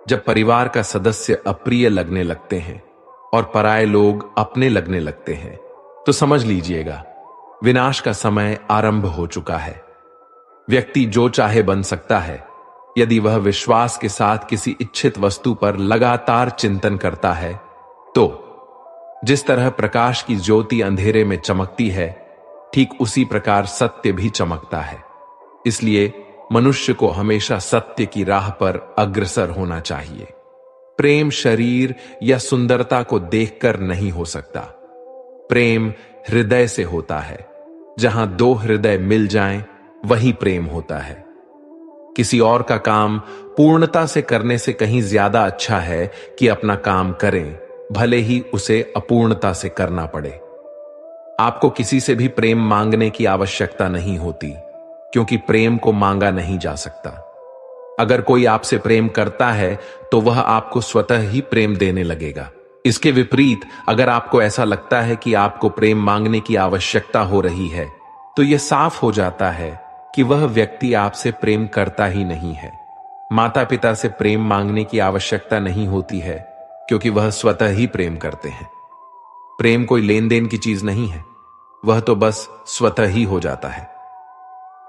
A: जब परिवार का सदस्य अप्रिय लगने लगते हैं और पराये लोग अपने लगने लगते हैं तो समझ लीजिएगा विनाश का समय आरंभ हो चुका है। व्यक्ति जो चाहे बन सकता है यदि वह विश्वास के साथ किसी इच्छित वस्तु पर लगातार चिंतन करता है। तो जिस तरह प्रकाश की ज्योति अंधेरे में चमकती है, ठीक उसी प्रकार सत्य भी चमकता है। इसलिए मनुष्य को हमेशा सत्य की राह पर अग्रसर होना चाहिए। प्रेम शरीर या सुंदरता को देखकर नहीं हो सकता। प्रेम हृदय से होता है। जहां दो हृदय मिल जाएं, वही प्रेम होता है। किसी और का काम पूर्णता से करने से कहीं ज्यादा अच्छा है कि अपना काम करें, भले ही उसे अपूर्णता से करना पड़े। आपको किसी से भी प्रेम मांगने की आवश्यकता नहीं होती, क्योंकि प्रेम को मांगा नहीं जा सकता। अगर कोई आपसे प्रेम करता है तो वह आपको स्वतः ही प्रेम देने लगेगा। इसके विपरीत अगर आपको ऐसा लगता है कि आपको प्रेम मांगने की आवश्यकता हो रही है, तो यह साफ हो जाता है कि वह व्यक्ति आपसे प्रेम करता ही नहीं है। माता पिता से प्रेम मांगने की आवश्यकता नहीं होती है, क्योंकि वह स्वतः ही प्रेम करते हैं। प्रेम कोई लेन देन की चीज नहीं है, वह तो बस स्वतः ही हो जाता है।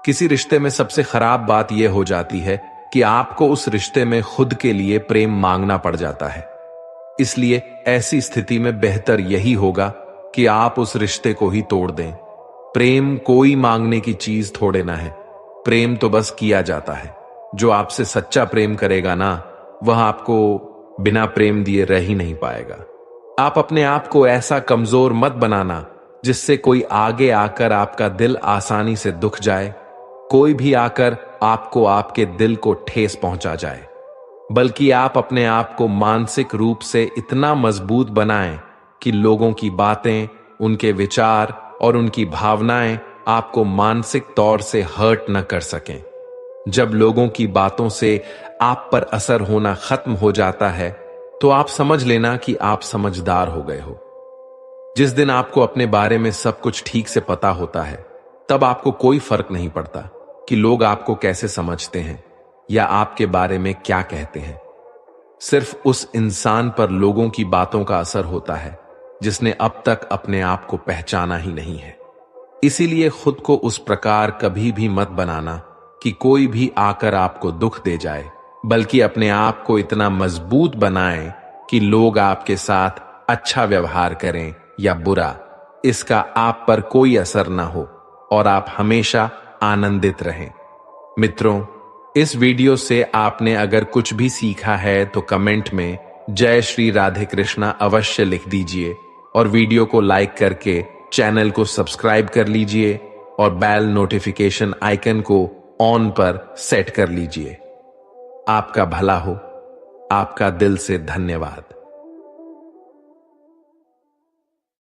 A: किसी रिश्ते में सबसे खराब बात यह हो जाती है कि आपको उस रिश्ते में खुद के लिए प्रेम मांगना पड़ जाता है। इसलिए ऐसी स्थिति में बेहतर यही होगा कि आप उस रिश्ते को ही तोड़ दें। प्रेम कोई मांगने की चीज थोड़े ना है, प्रेम तो बस किया जाता है। जो आपसे सच्चा प्रेम करेगा ना, वह आपको बिना प्रेम दिए रह ही नहीं पाएगा। आप अपने आप को ऐसा कमजोर मत बनाना जिससे कोई आगे आकर आपका दिल आसानी से दुख जाए, कोई भी आकर आपको आपके दिल को ठेस पहुंचा जाए। बल्कि आप अपने आप को मानसिक रूप से इतना मजबूत बनाएं कि लोगों की बातें, उनके विचार और उनकी भावनाएं आपको मानसिक तौर से हर्ट न कर सकें। जब लोगों की बातों से आप पर असर होना खत्म हो जाता है तो आप समझ लेना कि आप समझदार हो गए हो। जिस दिन आपको अपने बारे में सब कुछ ठीक से पता होता है, तब आपको कोई फर्क नहीं पड़ता कि लोग आपको कैसे समझते हैं या आपके बारे में क्या कहते हैं। सिर्फ उस इंसान पर लोगों की बातों का असर होता है जिसने अब तक अपने आप को पहचाना ही नहीं है। इसीलिए खुद को उस प्रकार कभी भी मत बनाना कि कोई भी आकर आपको दुख दे जाए, बल्कि अपने आप को इतना मजबूत बनाएं कि लोग आपके साथ अच्छा व्यवहार करें या बुरा, इसका आप पर कोई असर ना हो और आप हमेशा आनंदित रहें। मित्रों, इस वीडियो से आपने अगर कुछ भी सीखा है तो कमेंट में जय श्री राधे कृष्णा अवश्य लिख दीजिए और वीडियो को लाइक करके चैनल को सब्सक्राइब कर लीजिए और बेल नोटिफिकेशन आइकन को ऑन पर सेट कर लीजिए। आपका भला हो। आपका दिल से धन्यवाद।